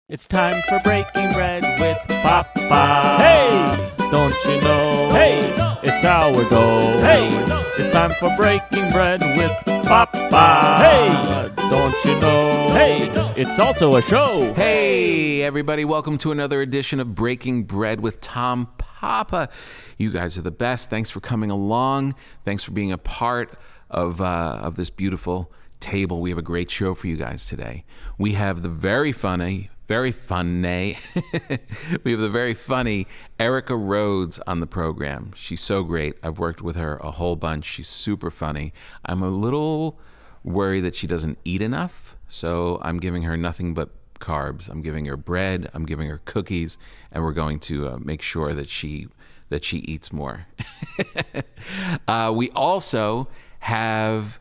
It's time for breaking bread with Papa. Hey, don't you know? Hey, it's our goal. Hey, it's time for breaking bread with Papa. Hey, don't you know? Hey, it's also a show. Hey, everybody, welcome to another edition of Breaking Bread with Tom Papa. You guys are the best. Thanks for coming along. Thanks for being a part of this beautiful table. We have a great show for you guys today. We have the very funny we have the very funny Erica Rhodes on the program. She's so great. I've worked with her a whole bunch. She's super funny. I'm a little worried that she doesn't eat enough, so I'm giving her nothing but carbs. I'm giving her bread, I'm giving her cookies, and we're going to make sure that she eats more. We also have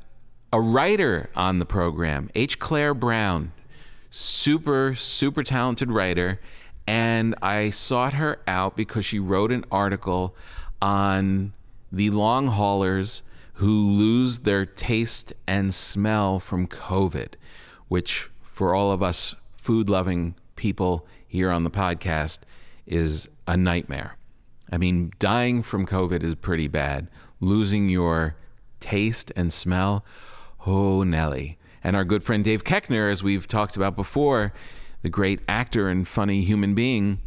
a writer on the program, H. Claire Brown. Super talented writer, and I sought her out because she wrote an article on the long haulers who lose their taste and smell from COVID, which for all of us food-loving people here on the podcast is a nightmare. I mean, dying from COVID is pretty bad. Losing your taste and smell, oh Nelly. And our good friend Dave Koechner, as we've talked about before, the great actor and funny human being,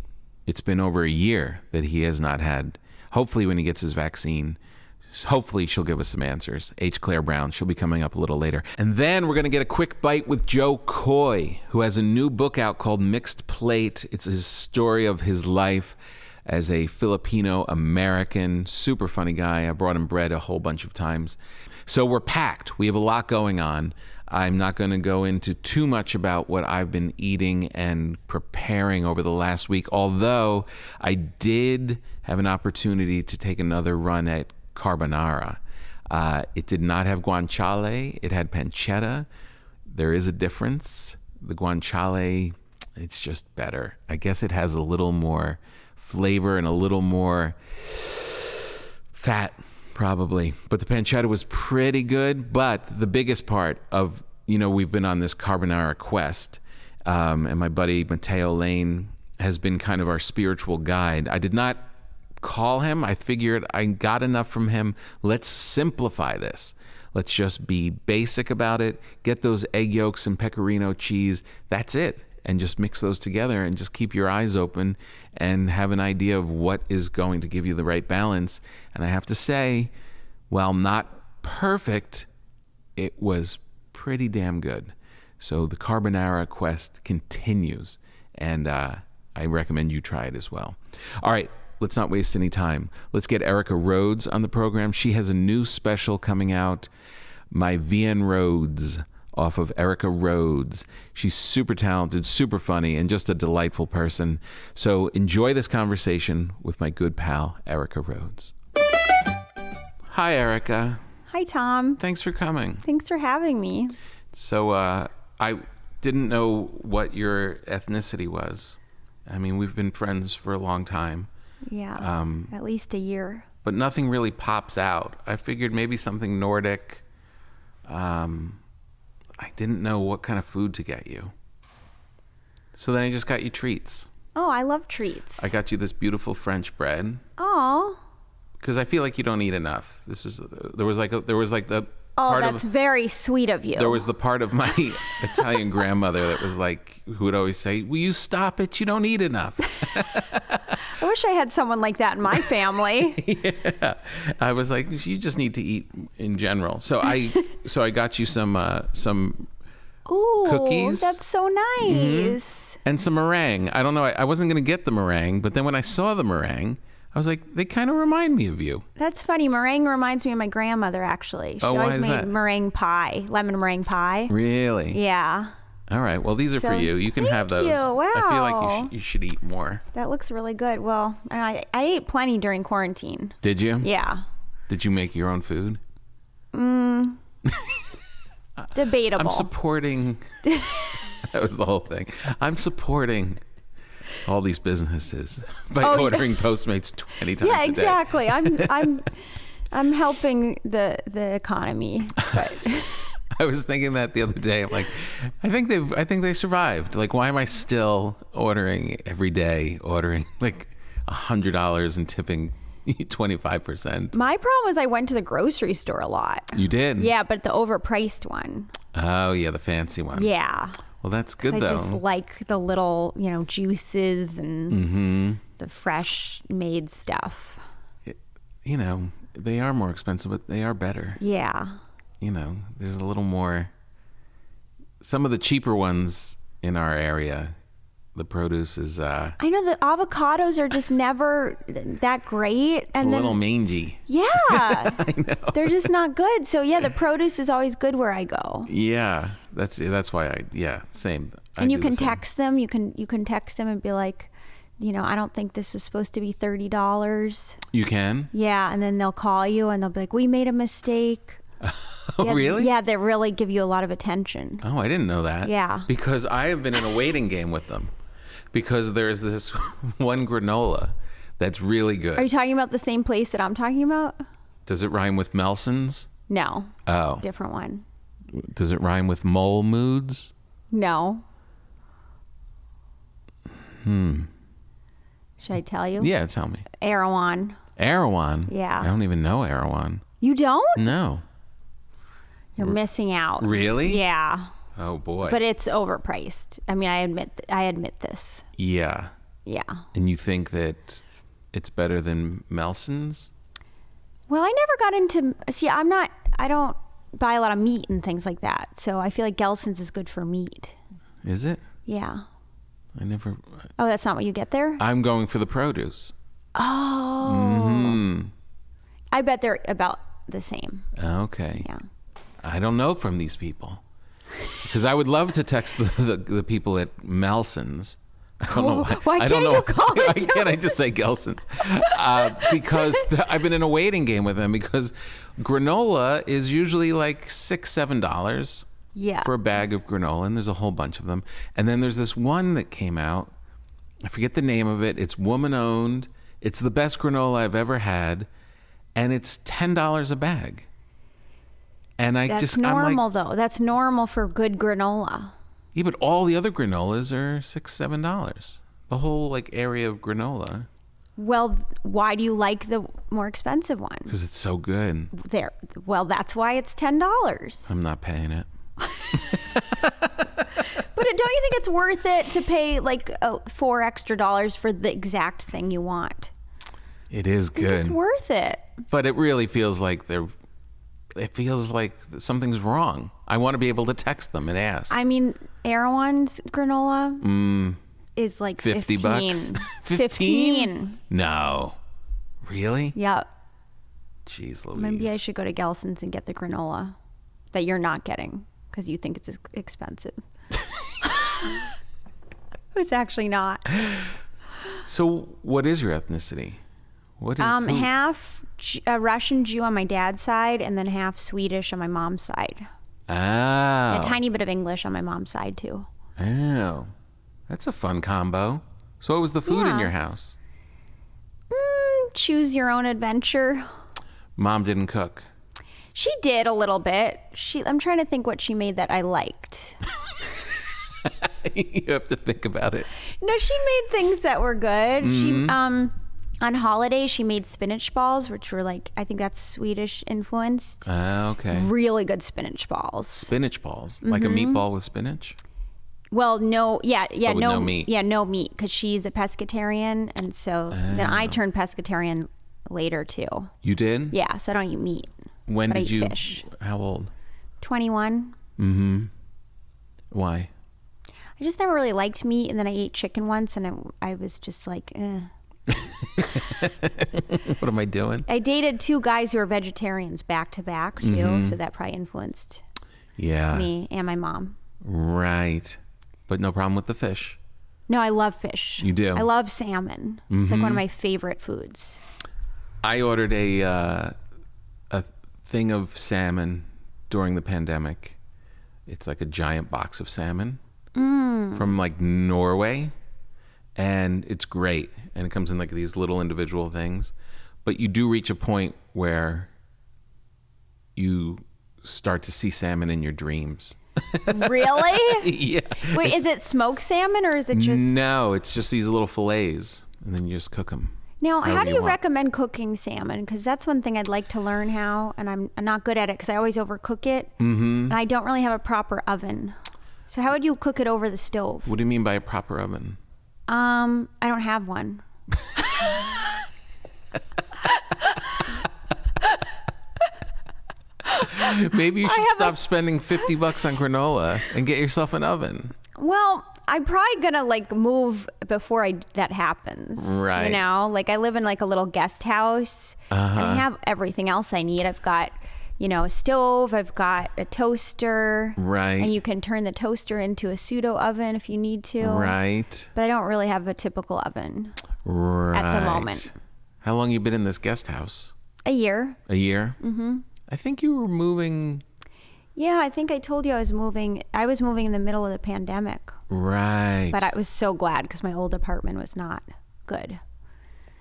it's been over a year that he has not had. Hopefully when he gets his vaccine, hopefully she'll give us some answers. H. Claire Brown, she'll be coming up a little later. And then we're going to get a quick bite with Jo Koy, who has a new book out called Mixed Plate. It's his story of his life as a Filipino-American, super funny guy. I brought him bread a whole bunch of times. So we're packed. We have a lot going on. I'm not going to go into too much about what I've been eating and preparing over the last week, although I did have an opportunity to take another run at carbonara. It did not have guanciale. It had pancetta. There is a difference. The guanciale, it's just better. I guess it has a little more flavor and a little more fat, probably. But the pancetta was pretty good. But the biggest part of, we've been on this carbonara quest, and my buddy Mateo Lane has been kind of our spiritual guide. I did not call him. I figured I got enough from him. Let's simplify this. Let's just be basic about it. Get those egg yolks and pecorino cheese. That's it. And just mix those together and just keep your eyes open and have an idea of what is going to give you the right balance. And I have to say, while not perfect, it was pretty damn good. So the carbonara quest continues, and I recommend you try it as well. All right, let's not waste any time. Let's get Erica Rhodes on the program. She has a new special coming out, My VN Rhodes, off of Erica Rhodes. She's super talented, super funny, and just a delightful person. So enjoy this conversation with my good pal, Erica Rhodes. Hi, Erica. Hi, Tom. Thanks for coming. Thanks for having me. So I didn't know what your ethnicity was. I mean, we've been friends for a long time. Yeah, at least a year. But nothing really pops out. I figured maybe something Nordic. I didn't know what kind of food to get you. So then I just got you treats. Oh, I love treats. I got you this beautiful French bread. Oh. Because I feel like you don't eat enough. There was like the Oh, part that's very sweet of you. There was the part of my Italian grandmother that was like, who would always say, "Will you stop it? You don't eat enough." I wish I had someone like that in my family. Yeah, I was like, you just need to eat in general. So I got you some Ooh, cookies. That's so nice. Mm-hmm. And some meringue. I don't know. I wasn't going to get the meringue, but then when I saw the meringue, I was like, they kind of remind me of you. That's funny. Meringue reminds me of my grandmother, actually. She always made meringue pie, lemon meringue pie. Really? Yeah. All right. Well, these are for you. You can have those. Thank you. Wow. I feel like you should eat more. That looks really good. Well, I ate plenty during quarantine. Did you? Yeah. Did you make your own food? Debatable. I'm supporting. That was the whole thing. I'm supporting all these businesses by ordering Postmates 20 times a day. Yeah, exactly. I'm helping the economy. But I was thinking that the other day. I'm like, I think they survived. Like, why am I still ordering every day, ordering like $100 and tipping 25%? My problem was I went to the grocery store a lot. You did? Yeah, but the overpriced one. Oh, yeah, the fancy one. Yeah. Well, that's good, I though. just like the little, juices and the fresh made stuff. They are more expensive, but they are better. Yeah. There's a little more. Some of the cheaper ones in our area, the produce is. I know the avocados are just never that great. It's a little mangy. Yeah. I know. They're just not good. So yeah, the produce is always good where I go. Yeah, that's why same. And you can text them. You can text them and be like, I don't think this was supposed to be $30. You can? Yeah, and then they'll call you and they'll be like, we made a mistake. Oh, yeah, really? Yeah, they really give you a lot of attention. Oh, I didn't know that. Yeah. Because I have been in a waiting game with them. Because there's this one granola that's really good. Are you talking about the same place that I'm talking about? Does it rhyme with Melson's? No. Oh. Different one. Does it rhyme with Mole Moods? No. Should I tell you? Yeah, tell me. Erewhon. Erewhon? Yeah. I don't even know Erewhon. You don't? No. You're missing out. Really? Yeah. Oh, boy. But it's overpriced. I mean, I admit this. Yeah. Yeah. And you think that it's better than Melson's? Well, I never got into... See, I don't buy a lot of meat and things like that. So I feel like Gelson's is good for meat. Is it? Yeah. I never... Oh, that's not what you get there? I'm going for the produce. Oh. Mm-hmm. I bet they're about the same. Okay. Yeah. I don't know from these people. Because I would love to text the people at Melson's. I don't know why. Why can't you call it Why can't I just say Gelson's? Because I've been in a waiting game with them because granola is usually like $6-7 for a bag of granola, and there's a whole bunch of them. And then there's this one that came out. I forget the name of it. It's woman-owned. It's the best granola I've ever had, and it's $10 a bag. And That's normal, though. That's normal for good granola. Yeah, but all the other granolas are $6-7. The whole area of granola. Well, why do you like the more expensive one? Because it's so good. Well, that's why it's $10. I'm not paying it. But don't you think it's worth it to pay $4 extra for the exact thing you want? It is good. It's worth it. But it really feels like something's wrong. I want to be able to text them and ask. I mean, Erewhon's granola is like $50. 15? No. Really? Yep. Jeez Louise. Maybe I should go to Gelson's and get the granola that you're not getting because you think it's expensive. It's actually not. So what is your ethnicity? What is half Russian Jew on my dad's side and then half Swedish on my mom's side. Oh. A tiny bit of English on my mom's side too. Oh. That's a fun combo. So what was the food in your house? Choose your own adventure. Mom didn't cook. She did a little bit. I'm trying to think what she made that I liked. You have to think about it. No, she made things that were good. She on holiday she made spinach balls, which were I think that's Swedish influenced. Okay. Really good spinach balls. Spinach balls, like a meatball with spinach. Well, no, no meat. Yeah, no meat because she's a pescatarian, and so then I turned pescatarian later too. You did? Yeah, so I don't eat meat. When did you? Fish. How old? 21. Mm-hmm. Why? I just never really liked meat, and then I ate chicken once, and I was just like, eh. What am I doing? I dated 2 guys who were vegetarians back to back too, so that probably influenced me and my mom. Right. But no problem with the fish. No, I love fish. You do? I love salmon. It's like one of my favorite foods. I ordered a thing of salmon during the pandemic. It's like a giant box of salmon from Norway. And it's great. And it comes in these little individual things. But you do reach a point where you start to see salmon in your dreams. Really? Yeah. Wait, is it smoked salmon or is it just... No, it's just these little fillets, and then you just cook them. Now, how do you want. recommend cooking salmon? Because that's one thing I'd like to learn how, and I'm not good at it because I always overcook it, and I don't really have a proper oven. So how would you cook it over the stove? What do you mean by a proper oven? I don't have one. Maybe you should stop spending $50 on granola and get yourself an oven. Well, I'm probably gonna like move before that happens. Right. You know, like I live in like a little guest house, and I have everything else I need. I've got, you know, a stove. I've got a toaster. Right. And you can turn the toaster into a pseudo oven if you need to. Right. But I don't really have a typical oven Right. at the moment. How long you been in this guest house? A year. A year? Mm-hmm. I think you were moving. Yeah, I think I told you I was moving. I was moving in the middle of the pandemic. Right. But I was so glad because my old apartment was not good.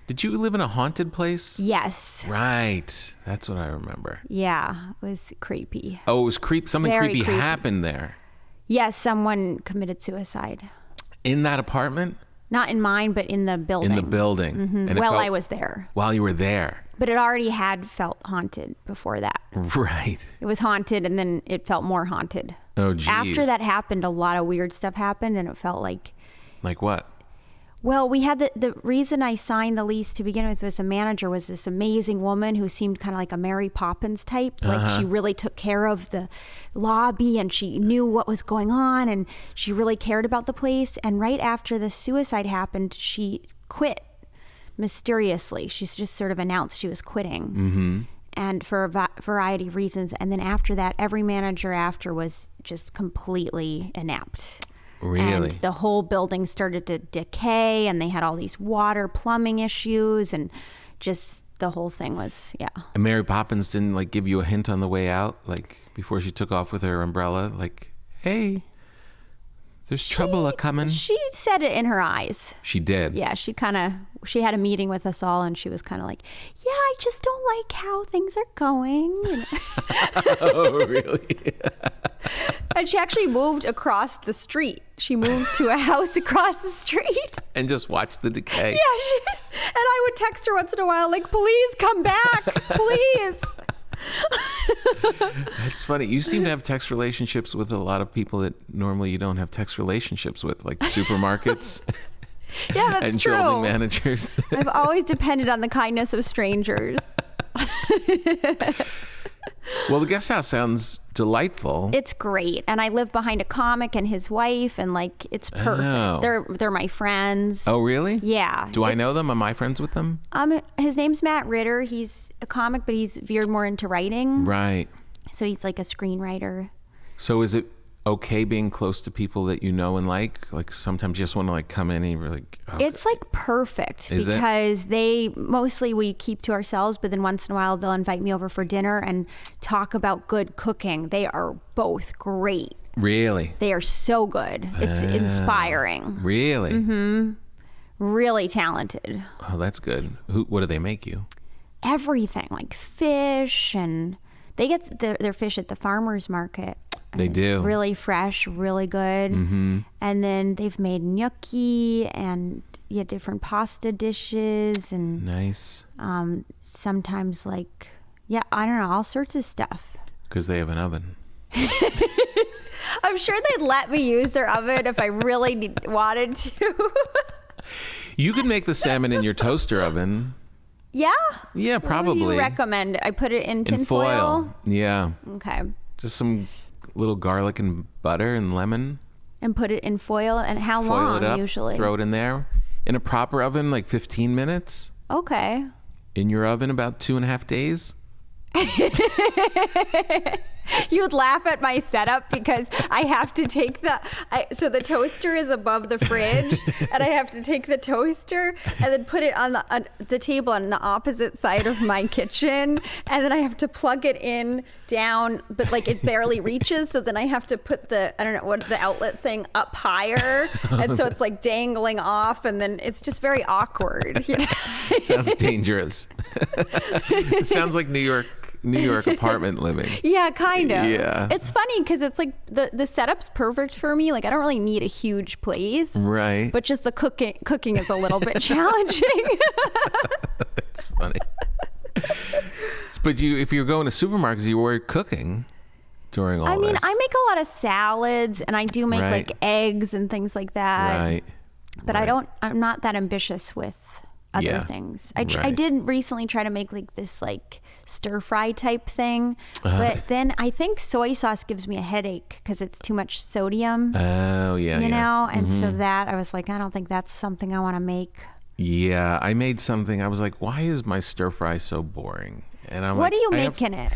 Did you live in a haunted place? Yes. Right. That's what I remember. Yeah, it was creepy. Oh, it was something Very creepy creepy. happened there. Yes, someone committed suicide. In that apartment? Not in mine, but in the building. In the building. Mm-hmm. And Well, I was there. While you were there. But it already had felt haunted before that. Right. It was haunted, and then it felt more haunted. Oh, geez. After that happened, a lot of weird stuff happened, and it felt like... Like what? Well, we had the reason I signed the lease to begin with was the manager was this amazing woman who seemed kind of like a Mary Poppins type. Like she really took care of the lobby and she knew what was going on and she really cared about the place. And right after the suicide happened, she quit mysteriously. She's just sort of announced she was quitting. Mm-hmm. And for a variety of reasons. And then after that, every manager after was just completely inept. Really? And the whole building started to decay and they had all these water plumbing issues and just the whole thing was, yeah. And Mary Poppins didn't like give you a hint on the way out, like before she took off with her umbrella, like, hey, there's trouble a-coming. She said it in her eyes. She did? Yeah, she had a meeting with us all and she was kind of like, yeah, I just don't like how things are going. You know? Oh, really? And she actually moved across the street. She moved to a house across the street. And just watch the decay. Yeah, and I would text her once in a while, like, please come back, please. That's funny. You seem to have text relationships with a lot of people that normally you don't have text relationships with, like supermarkets. Yeah, that's and true. building managers. I've always depended on the kindness of strangers. Well, the guest house sounds delightful. It's great, and I live behind a comic and his wife, and like it's perfect. Oh. They're my friends. Oh, really? Yeah. Do I know them? Am I friends with them? His name's Matt Ritter. He's a comic, but he's veered more into writing. Right. So he's like a screenwriter. So is it okay being close to people that you know and like? Like sometimes you just want to like come in and you're like, oh, It's like perfect Is it? because we keep to ourselves, but then once in a while they'll invite me over for dinner and talk about good cooking. They are both great. Really? They are so good. It's inspiring. Really? Mm-hmm. Really talented. Oh, that's good. What do they make you? Everything, like fish, and they get their fish at the farmer's market. They It's do. Really fresh, really good. Mm-hmm. And then they've made gnocchi and different pasta dishes and Nice. sometimes like, I don't know, all sorts of stuff. Because they have an oven. I'm sure they'd let me use their oven if I really wanted to. You could make the salmon in your toaster oven. Yeah? Yeah, probably. What do you recommend? I put it in tin foil? Yeah. Okay. Just some little garlic and butter and lemon. And put it in foil? And how Foil long it up. usually? Throw it in there. In a proper oven, like 15 minutes. Okay. In your oven, about 2.5 days. You would laugh at my setup because I have to take so the toaster is above the fridge and I have to take the toaster and then put it on the table on the opposite side of my kitchen, and then I have to plug it in down, but like it barely reaches, so then I have to put the outlet thing up higher, and so it's like dangling off, and then it's just very awkward. You know? Sounds dangerous. It sounds like New York New York apartment living. Yeah, kind of. Yeah. It's funny because it's like the setup's perfect for me. Like I don't really need a huge place. Right. But just the cooking is a little bit challenging. It's funny. But if you're going to supermarkets, you were cooking during all this. I make a lot of salads and I do make like eggs and things like that. Right. But I'm not that ambitious with other things. I did recently try to make like this like stir fry type thing, but then I think soy sauce gives me a headache because it's too much sodium. Oh yeah, you know, and so that I was like, I don't think that's something I want to make. Yeah, I made something. I was like, why is my stir fry so boring? And I'm what do you make in it?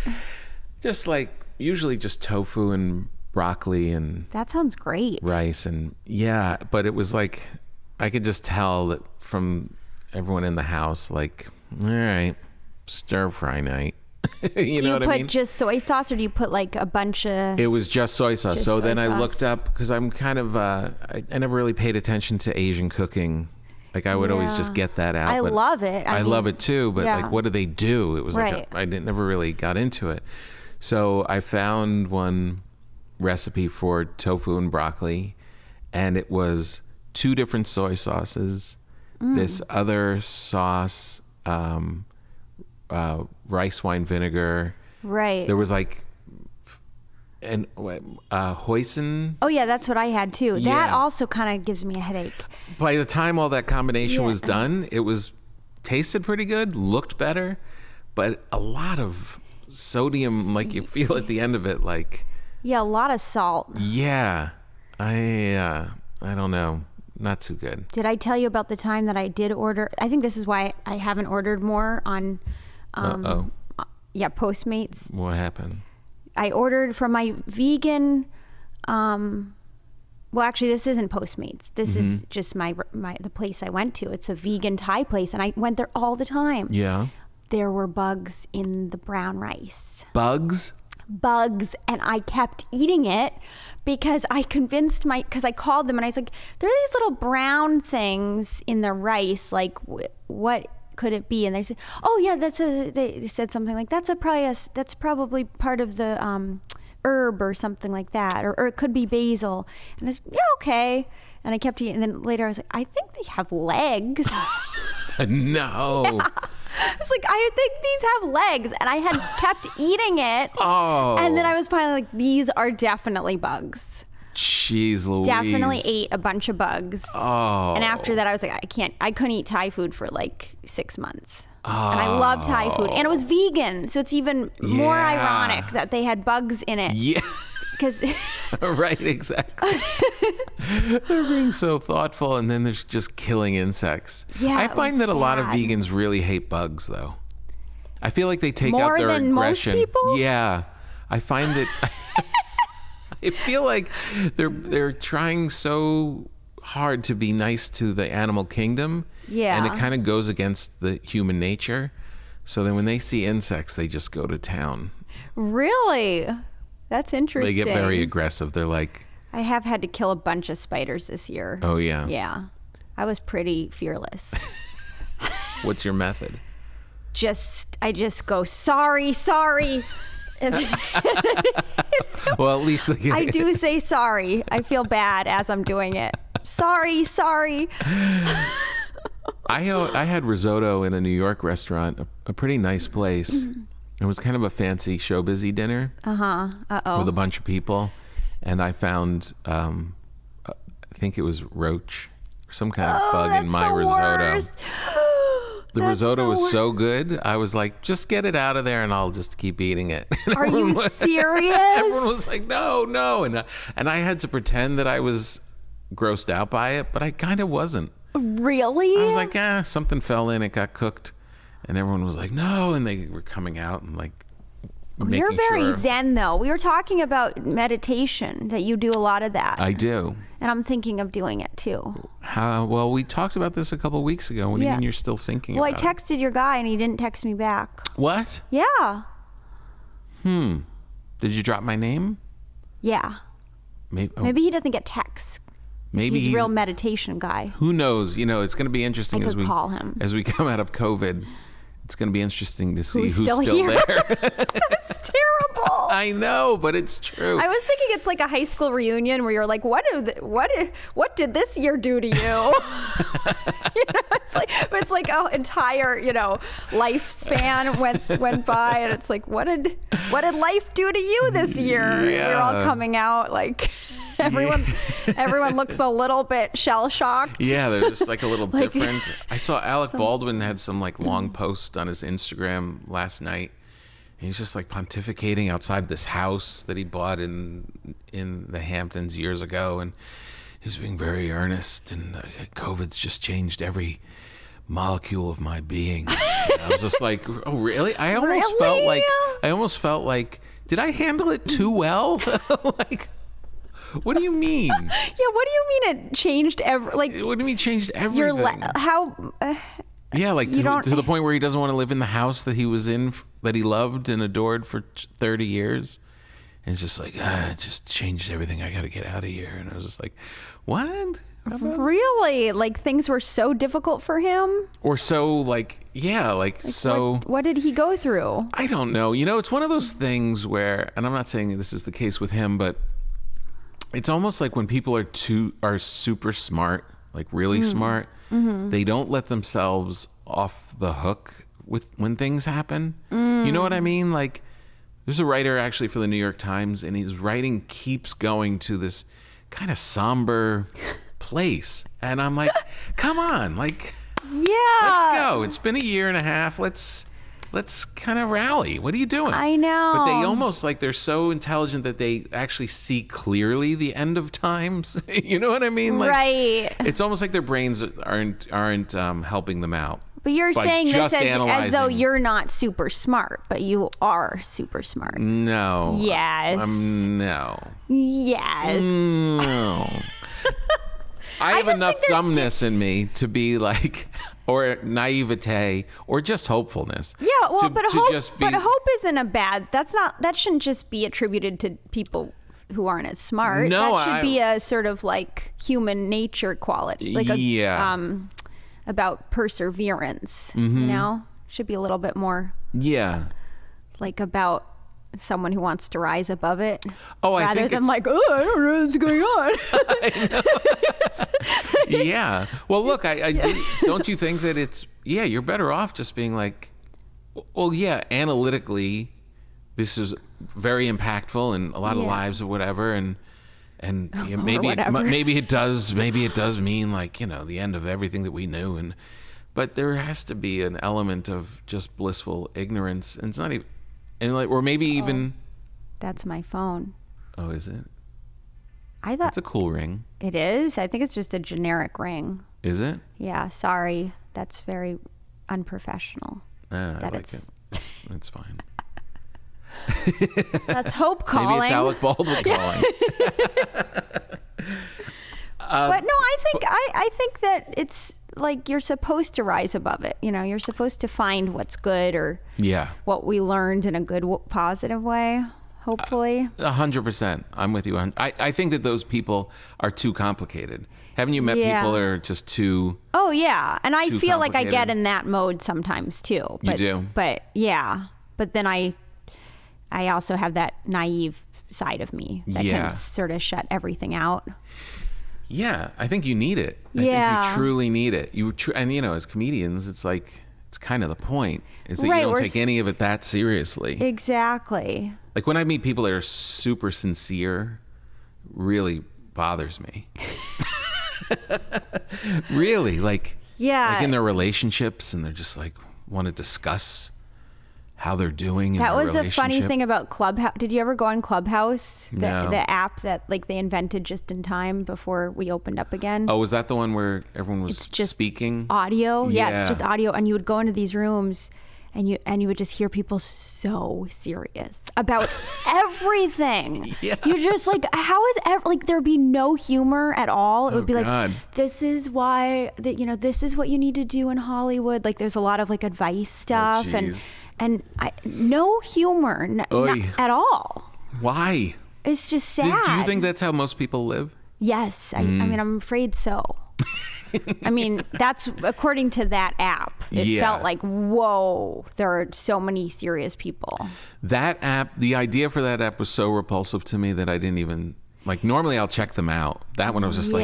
Just like usually just tofu and broccoli and that sounds great. Rice and but it was like I could just tell that from everyone in the house, like, all right, stir fry night. You know what I mean? Do you put just soy sauce or do you put like a bunch of... It was just soy sauce. So then I looked up, because I'm kind of, I never really paid attention to Asian cooking. Like I would always just get that out. I love it. I love it too, but like what do they do? It was like, I never really got into it. So I found one recipe for tofu and broccoli, and it was 2 different soy sauces, this other sauce, rice wine vinegar. Right. There was like hoisin. Oh yeah, that's what I had too. Yeah. That also kind of gives me a headache. By the time all that combination was done, it was tasted pretty good, looked better, but a lot of sodium, like you feel at the end of it, like a lot of salt. Yeah, I don't know. Not too good. Did I tell you about the time that I did order? I think this is why I haven't ordered more on Postmates. What happened? I ordered from my vegan well actually this isn't Postmates. This is just the place I went to. It's a vegan Thai place and I went there all the time. Yeah. There were bugs in the brown rice. Bugs, and I kept eating it because I because I called them and I was like, there are these little brown things in the rice, like what could it be? And they said, oh yeah, they said something like that's probably part of the herb or something like that, or it could be basil. And I was yeah, okay. And I kept eating, and then later I was like, I think they have legs. No. Yeah. It's like, I think these have legs, and I had kept eating it. Oh. And then I was finally like, these are definitely bugs. Jeez Louise. Definitely ate a bunch of bugs. Oh. And after that, I was like, I couldn't eat Thai food for like 6 months. Oh. And I love Thai food, and it was vegan, so it's even more ironic that they had bugs in it. Yeah. Because right, exactly. They're being so thoughtful, and then they're just killing insects. Yeah, I find that a lot of vegans really hate bugs, though. I feel like they take more out their than aggression. Most people? Yeah, I find that. I feel like they're trying so hard to be nice to the animal kingdom. Yeah, and it kind of goes against the human nature. So then when they see insects, they just go to town. Really? That's interesting. They get very aggressive. They're like... I have had to kill a bunch of spiders this year. Oh, yeah? Yeah. I was pretty fearless. What's your method? I just go, sorry. Well, at least... I do say sorry. I feel bad as I'm doing it. Sorry. I had risotto in a New York restaurant, a pretty nice place. It was kind of a fancy showbizy dinner. With a bunch of people. And I found, I think it was roach, or some kind of bug in my risotto. Worst. The risotto was so good. I was like, just get it out of there and I'll just keep eating it. Are you serious? Everyone was like, no. And I had to pretend that I was grossed out by it, but I kind of wasn't. Really? I was like, something fell in, it got cooked. And everyone was like, no. And they were coming out and like, you're very zen, though. We were talking about meditation, that you do a lot of that. I do. And I'm thinking of doing it, too. Well, we talked about this a couple of weeks ago. What do you mean you're still thinking about it? Well, I texted your guy, and he didn't text me back. What? Yeah. Did you drop my name? Yeah. Maybe he doesn't get texts. Maybe he's a real meditation guy. Who knows? It's going to be interesting I could call him. as we come out of COVID it's going to be interesting to see Who's who's still still here? there. It's terrible. I know, but it's true. I was thinking it's like a high school reunion where you're like, what did this year do to you? It's like an entire, lifespan went by, and it's like, what did life do to you this year? Yeah. We're all coming out like everyone looks a little bit shell shocked. Yeah, they're just like a little different. I saw Alec Baldwin had some like long post on his Instagram last night. And he's just like pontificating outside this house that he bought in the Hamptons years ago, and he's being very earnest. And COVID's just changed every molecule of my being. And I was just like, oh really? I almost felt like, did I handle it too well? Like, what do you mean? Yeah, what do you mean it changed What do you mean changed everything? Yeah, like to the point where he doesn't want to live in the house that he was in, that he loved and adored for 30 years. And it's just like, it just changed everything. I got to get out of here. And I was just like, what? Really? Like things were so difficult for him? Or so so. What did he go through? I don't know. It's one of those things where, and I'm not saying this is the case with him, but it's almost like when people are super smart, like really smart, they don't let themselves off the hook when things happen. You know what I mean? Like, there's a writer actually for the New York Times, and his writing keeps going to this kind of somber place, and I'm like, come on, like, let's go. It's been a year and a half. Let's kind of rally. What are you doing? I know. But they almost like they're so intelligent that they actually see clearly the end of times. You know what I mean? Like, right. It's almost like their brains aren't helping them out. But you're saying this as though analyzing. you're not super smart, but you are super smart. No. Yes. No. Yes. No. I have enough dumbness in me to be like, or naivete, or just hopefulness. Yeah, well, but hope isn't a bad. That shouldn't just be attributed to people who aren't as smart. No, that should be a sort of like human nature quality, like about perseverance. Should be a little bit more. Yeah. Like about someone who wants to rise above it. Oh, I rather think than like, oh, I don't know what's going on. Yeah. Well, look, I do. Don't you think that it's you're better off just being like, well, yeah, analytically, this is very impactful in a lot of lives or whatever, and maybe it does mean like the end of everything that we knew, but there has to be an element of just blissful ignorance, and it's not even. And like, or maybe even. That's my phone. Oh, is it? I thought it's a cool ring. It is. I think it's just a generic ring. Is it? Yeah. Sorry, that's very unprofessional. I like it. It's fine. That's Hope calling. Maybe it's Alec Baldwin calling. But no, I think that it's. Like you're supposed to rise above it. You're supposed to find what's good or what we learned in a good, positive way, hopefully. 100%. I'm with you. I think that those people are too complicated. Haven't you met people that are just too... Oh, yeah. And I feel like I get in that mode sometimes, too. You do? But, yeah. But then I also have that naive side of me that can sort of shut everything out. Yeah, I think you need it. I think you truly need it. And as comedians, it's like, it's kind of the point, is that you don't take any of it that seriously. Exactly. Like when I meet people that are super sincere, really bothers me. Really, like in their relationships, and they're just like want to discuss how they're doing in that their was a funny thing about Clubhouse. Did you ever go on Clubhouse? No. The app that like they invented just in time before we opened up again. Oh, was that the one where everyone was just speaking? Audio. Yeah, it's just audio, and you would go into these rooms and you would just hear people so serious about everything. You just like, how is like there'd be no humor at all. It would be like, this is why this is what you need to do in Hollywood. Like there's a lot of like advice stuff and no humor, not at all. Why? It's just sad. Do you think that's how most people live? Yes. I mean, I'm afraid so. I mean, that's according to that app. It felt like, whoa, there are so many serious people. That app, the idea for that app was so repulsive to me that I didn't even, like, normally I'll check them out. That one I was just like,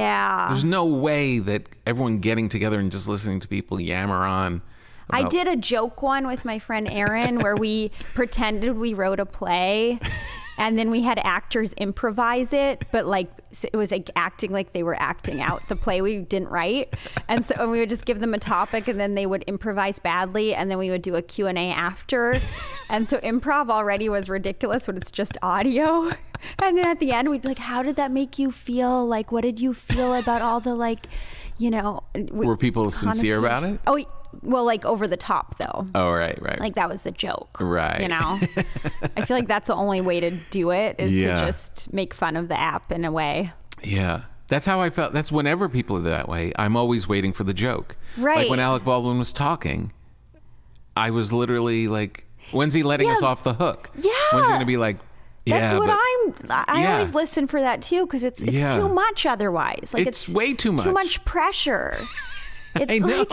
there's no way that everyone getting together and just listening to people yammer on. I did a joke one with my friend Erin where we pretended we wrote a play and then we had actors improvise it, but like it was like acting like they were acting out the play we didn't write. And so we would just give them a topic and then they would improvise badly and then we would do a Q&A after. And so improv already was ridiculous when it's just audio. And then at the end we'd be like, how did that make you feel? Like, what did you feel about all the, like, you know, were people sincere about it? Oh, well, like over the top though. Oh, right. Like that was a joke. Right. You know, I feel like that's the only way to do it is to just make fun of the app in a way. Yeah. That's how I felt. That's whenever people are that way, I'm always waiting for the joke. Right. Like when Alec Baldwin was talking, I was literally like, when's he letting us off the hook? Yeah. When's he going to be like, that's what I always listen for that too, because it's too much otherwise. Like it's way too much. Too much pressure. It's I know.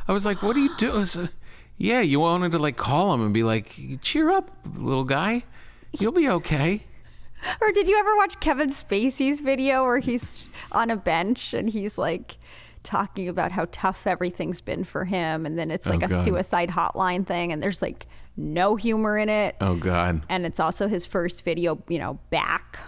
I was like, what are you doing? So, yeah, you wanted to like call him and be like, cheer up, little guy. You'll be okay. Or did you ever watch Kevin Spacey's video where he's on a bench and he's like talking about how tough everything's been for him, and then it's like a suicide hotline thing and there's like no humor in it. Oh God. And it's also his first video, you know, back.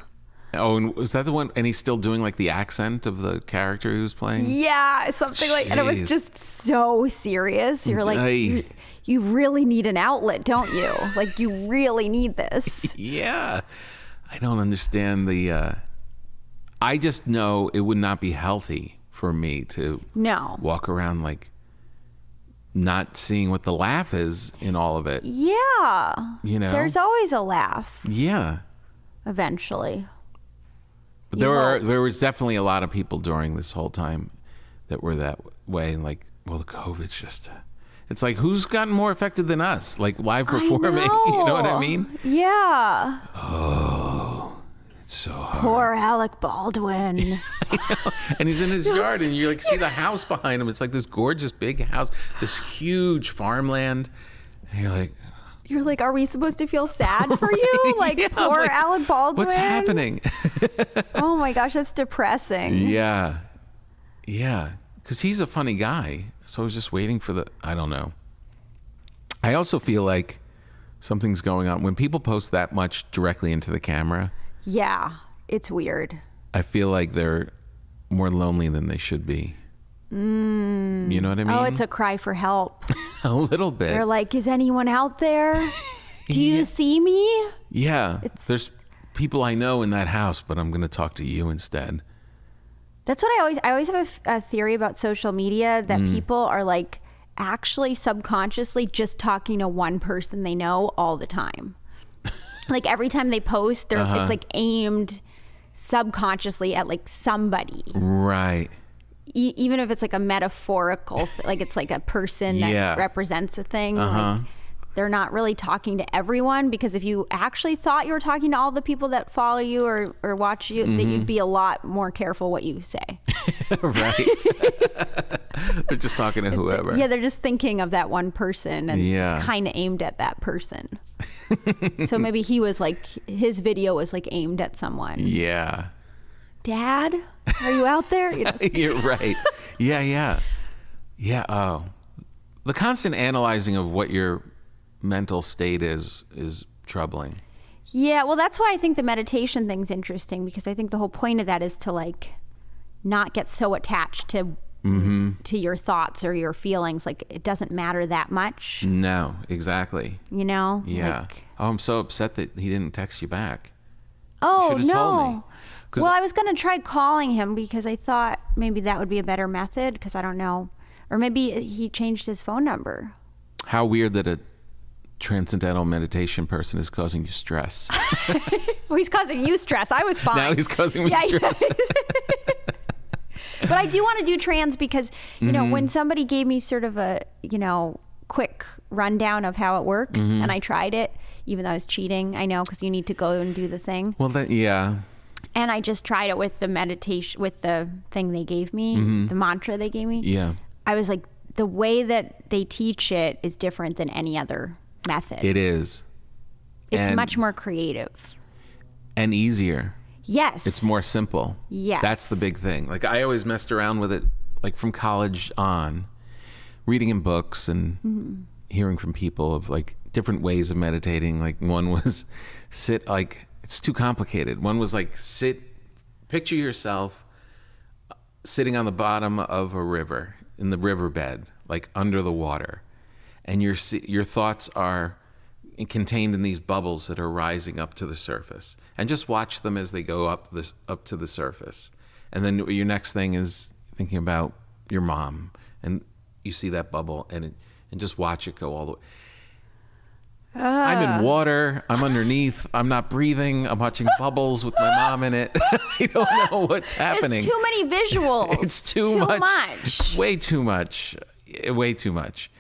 Oh, and was that the one? And he's still doing like the accent of the character he was playing? Yeah, something like, and it was just so serious. You're like, you really need an outlet, don't you? Like, you really need this. Yeah. I don't understand I just know it would not be healthy for me to walk around like not seeing what the laugh is in all of it. Yeah. You know? There's always a laugh. Yeah. Eventually. But there was definitely a lot of people during this whole time that were that way. And like, well, the COVID's just, it's like, who's gotten more affected than us? Like live performing, you know what I mean? Yeah. Oh, it's so hard. Poor Alec Baldwin. And he's in his yard and you like see the house behind him. It's like this gorgeous big house, this huge farmland. And you're like, are we supposed to feel sad for you? Like, poor Alec Baldwin. What's happening? Oh my gosh, that's depressing. Yeah. Yeah. Because he's a funny guy. So I was just waiting for I don't know. I also feel like something's going on. When people post that much directly into the camera. Yeah, it's weird. I feel like they're more lonely than they should be. You know what I mean? Oh, it's a cry for help. A little bit. They're like, is anyone out there? Do you see me? Yeah. There's people I know in that house, but I'm going to talk to you instead. That's what I always have a theory about social media that people are like actually subconsciously just talking to one person they know all the time. Like every time they post, it's like aimed subconsciously at like somebody. Right. Even if it's like a metaphorical, like it's like a person that represents a thing. Like they're not really talking to everyone, because if you actually thought you were talking to all the people that follow you or watch you, then you'd be a lot more careful what you say. Right. They're just talking to whoever. Yeah, they're just thinking of that one person, and it's kind of aimed at that person. So maybe he was like, his video was like aimed at someone. Yeah. Dad, are you out there? You know? You're right. Yeah. Oh, the constant analyzing of what your mental state is troubling. Yeah, well, that's why I think the meditation thing's interesting, because I think the whole point of that is to like not get so attached to your thoughts or your feelings. Like it doesn't matter that much. No, exactly. You know? Yeah. Like, oh, I'm so upset that he didn't text you back. Oh, you told me. Well, I was going to try calling him because I thought maybe that would be a better method, because I don't know. Or maybe he changed his phone number. How weird that a transcendental meditation person is causing you stress. Well, he's causing you stress. I was fine. Now he's causing me stress. But I do want to do trans because, you know, when somebody gave me sort of a, you know, quick rundown of how it works, and I tried it, even though I was cheating, I know, because you need to go and do the thing. Well, And I just tried it with the meditation, with the thing they gave me, the mantra they gave me. Yeah. I was like, the way that they teach it is different than any other method. It is. It's much more creative. And easier. Yes. It's more simple. Yes. That's the big thing. Like, I always messed around with it, like from college on, reading in books and hearing from people of like different ways of meditating. Like one was sit, like, it's too complicated. One was like picture yourself sitting on the bottom of a river, in the riverbed, like under the water. And your thoughts are contained in these bubbles that are rising up to the surface. And just watch them as they go up to the surface. And then your next thing is thinking about your mom. And you see that bubble and just watch it go all the way. I'm in water. I'm underneath. I'm not breathing. I'm watching bubbles with my mom in it. I don't know what's happening. It's too many visuals. It's too much. Way too much. Way too much.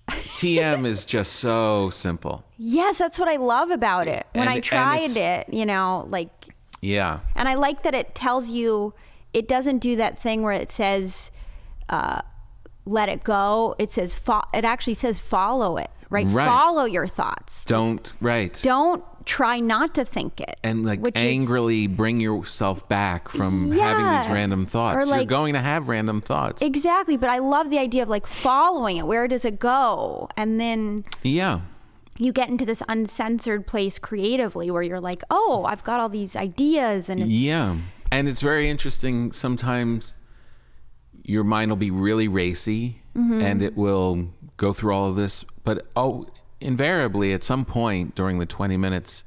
TM is just so simple. Yes, that's what I love about it. When I tried it, like... Yeah. And I like that it tells you, it doesn't do that thing where it says, let it go. It says, it actually says follow it. Right? Follow your thoughts. Don't try not to think it. And like angrily bring yourself back from having these random thoughts. Or like, you're going to have random thoughts. Exactly. But I love the idea of like following it. Where does it go? And then you get into this uncensored place creatively where you're like, oh, I've got all these ideas. And and it's very interesting. Sometimes your mind will be really racy and it will go through all of this, but invariably at some point during the 20 minutes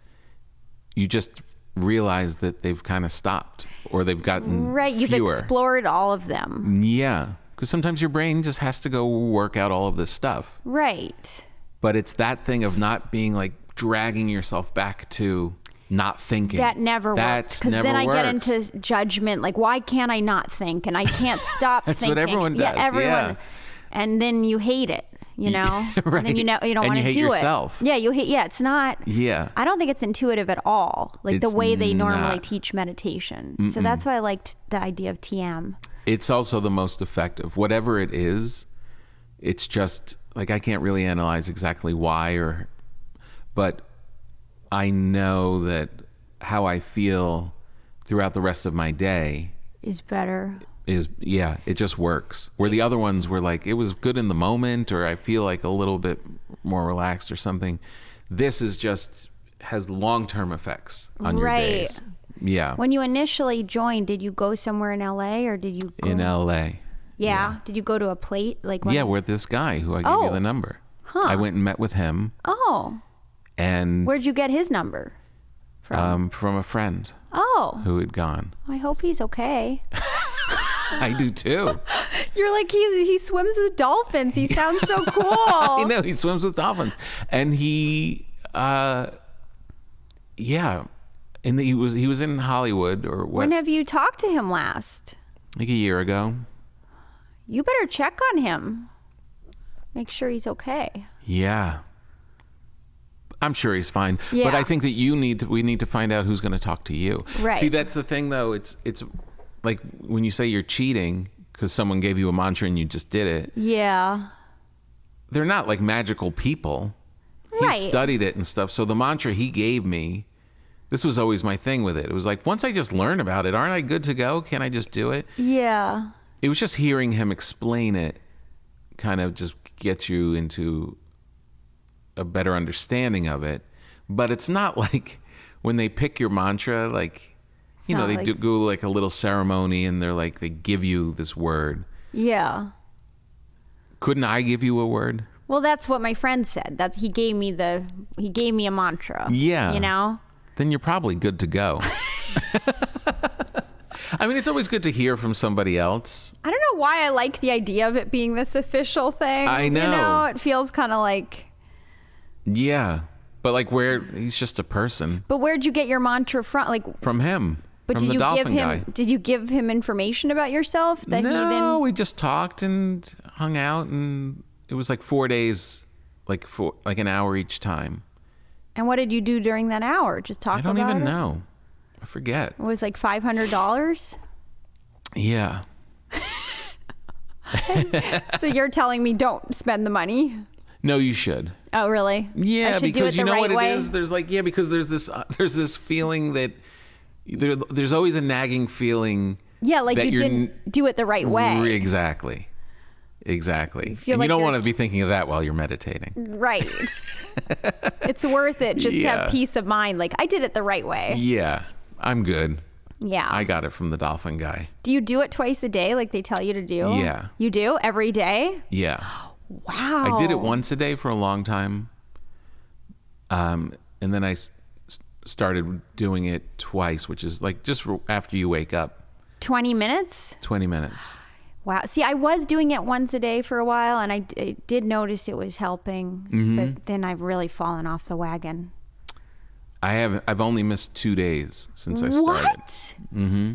you just realize that they've kind of stopped or they've gotten you've explored all of them. Because sometimes your brain just has to go work out all of this stuff, but it's that thing of not being like dragging yourself back to not thinking. That never works. Because then I get into judgment, like, why can't I not think? And I can't stop That's thinking. what everyone does. Yeah, everyone. And then you hate it, And then you don't want to do yourself. it. Yeah, you hate. Yeah, it's not. Yeah. I don't think it's intuitive at all. Like It's the way they normally not. teach meditation. So that's why I liked the idea of TM. It's also the most effective. Whatever it is, it's just like I can't really analyze exactly why but I know that how I feel throughout the rest of my day Is better. it just works. Where the other ones were like, it was good in the moment, or I feel like a little bit more relaxed or something. This is just has long-term effects on your days. Yeah. When you initially joined, did you go somewhere in LA or did you go? In LA. Yeah. Did you go to a plate? With this guy who I gave you the number. Huh. I went and met with him. Oh. And where'd you get his number from? From a friend. Oh. Who had gone. I hope he's okay. I do too. You're like, he swims with dolphins. He sounds so cool. I know, he swims with dolphins. And he and he was in Hollywood or West. When have you talked to him last? Like a year ago. You better check on him. Make sure he's okay. Yeah. I'm sure he's fine. Yeah. But I think that we need to find out who's going to talk to you. Right. See, that's the thing though. It's like when you say you're cheating because someone gave you a mantra and you just did it. Yeah. They're not like magical people. He studied it and stuff. So the mantra he gave me, this was always my thing with it. It was like, once I just learn about it, aren't I good to go? Can I just do it? Yeah. It was just hearing him explain it kind of just gets you into a better understanding of it. But it's not like when they pick your mantra, like, they do like a little ceremony and they're like, they give you this word. Yeah. Couldn't I give you a word? Well, that's what my friend said. That he gave me a mantra. Yeah. Then you're probably good to go. I mean, it's always good to hear from somebody else. I don't know why I like the idea of it being this official thing. I know. It feels kind of like... Yeah. But like he's just a person. But where'd you get your mantra from? Like from him. But from the dolphin guy. Did you give him information about yourself No, we just talked and hung out, and it was like 4 days, like an hour each time. And what did you do during that hour? Just talk about it? I don't even know. I forget. It was like $500. Yeah. So you're telling me don't spend the money? No, you should. Oh, really? Yeah, I should because do it you the know right what way? it is. There's like because there's this feeling that there's always a nagging feeling. Yeah, like that you didn't do it the right way. Exactly. And like you don't you're- want to be thinking of that while you're meditating. Right. It's worth it just to Yeah. have peace of mind. Like, I did it the right way. Yeah, I'm good. Yeah. I got it from the dolphin guy. Do you do it twice a day like they tell you to do? Yeah. You do? Every day? Yeah. Wow. I did it once a day for a long time. And then I started doing it twice, which is like just after you wake up. 20 minutes? 20 minits. Wow. See, I was doing it once a day for a while, and I did notice it was helping, but then I've really fallen off the wagon. I've only missed 2 days since I started. What? Mm-hmm.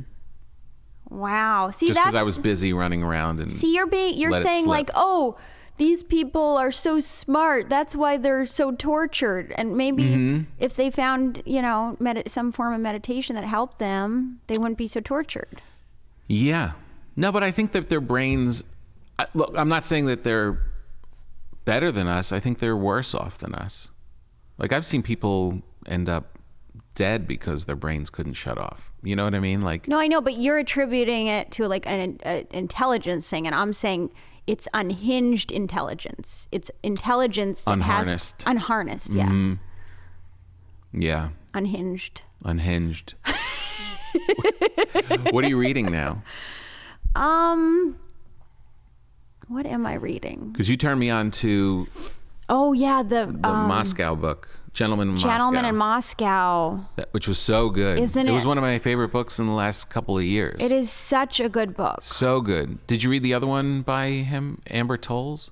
Wow. See, Just that's... because I was busy running around and See, you're let it saying slip. like, oh, these people are so smart. That's why they're so tortured. And maybe if they found, some form of meditation that helped them, they wouldn't be so tortured. Yeah. No, but I think that their brains, look, I'm not saying that they're better than us. I think they're worse off than us. Like I've seen people end up dead because their brains couldn't shut off. You know what I mean? Like, No, I know, but you're attributing it to like an intelligence thing. And I'm saying it's unhinged intelligence. It's intelligence that Unharnessed. Unharnessed, yeah. yeah, Unhinged. unhinged. What are you reading now? What am I reading? Because you turned me on to Oh yeah, the Moscow book, Gentleman in Gentleman Moscow. in Moscow. Which was so good. Isn't It was it? one of my favorite books in the last couple of years. It is such a good book. So good. Did you read the other one by him, Amber Tolls?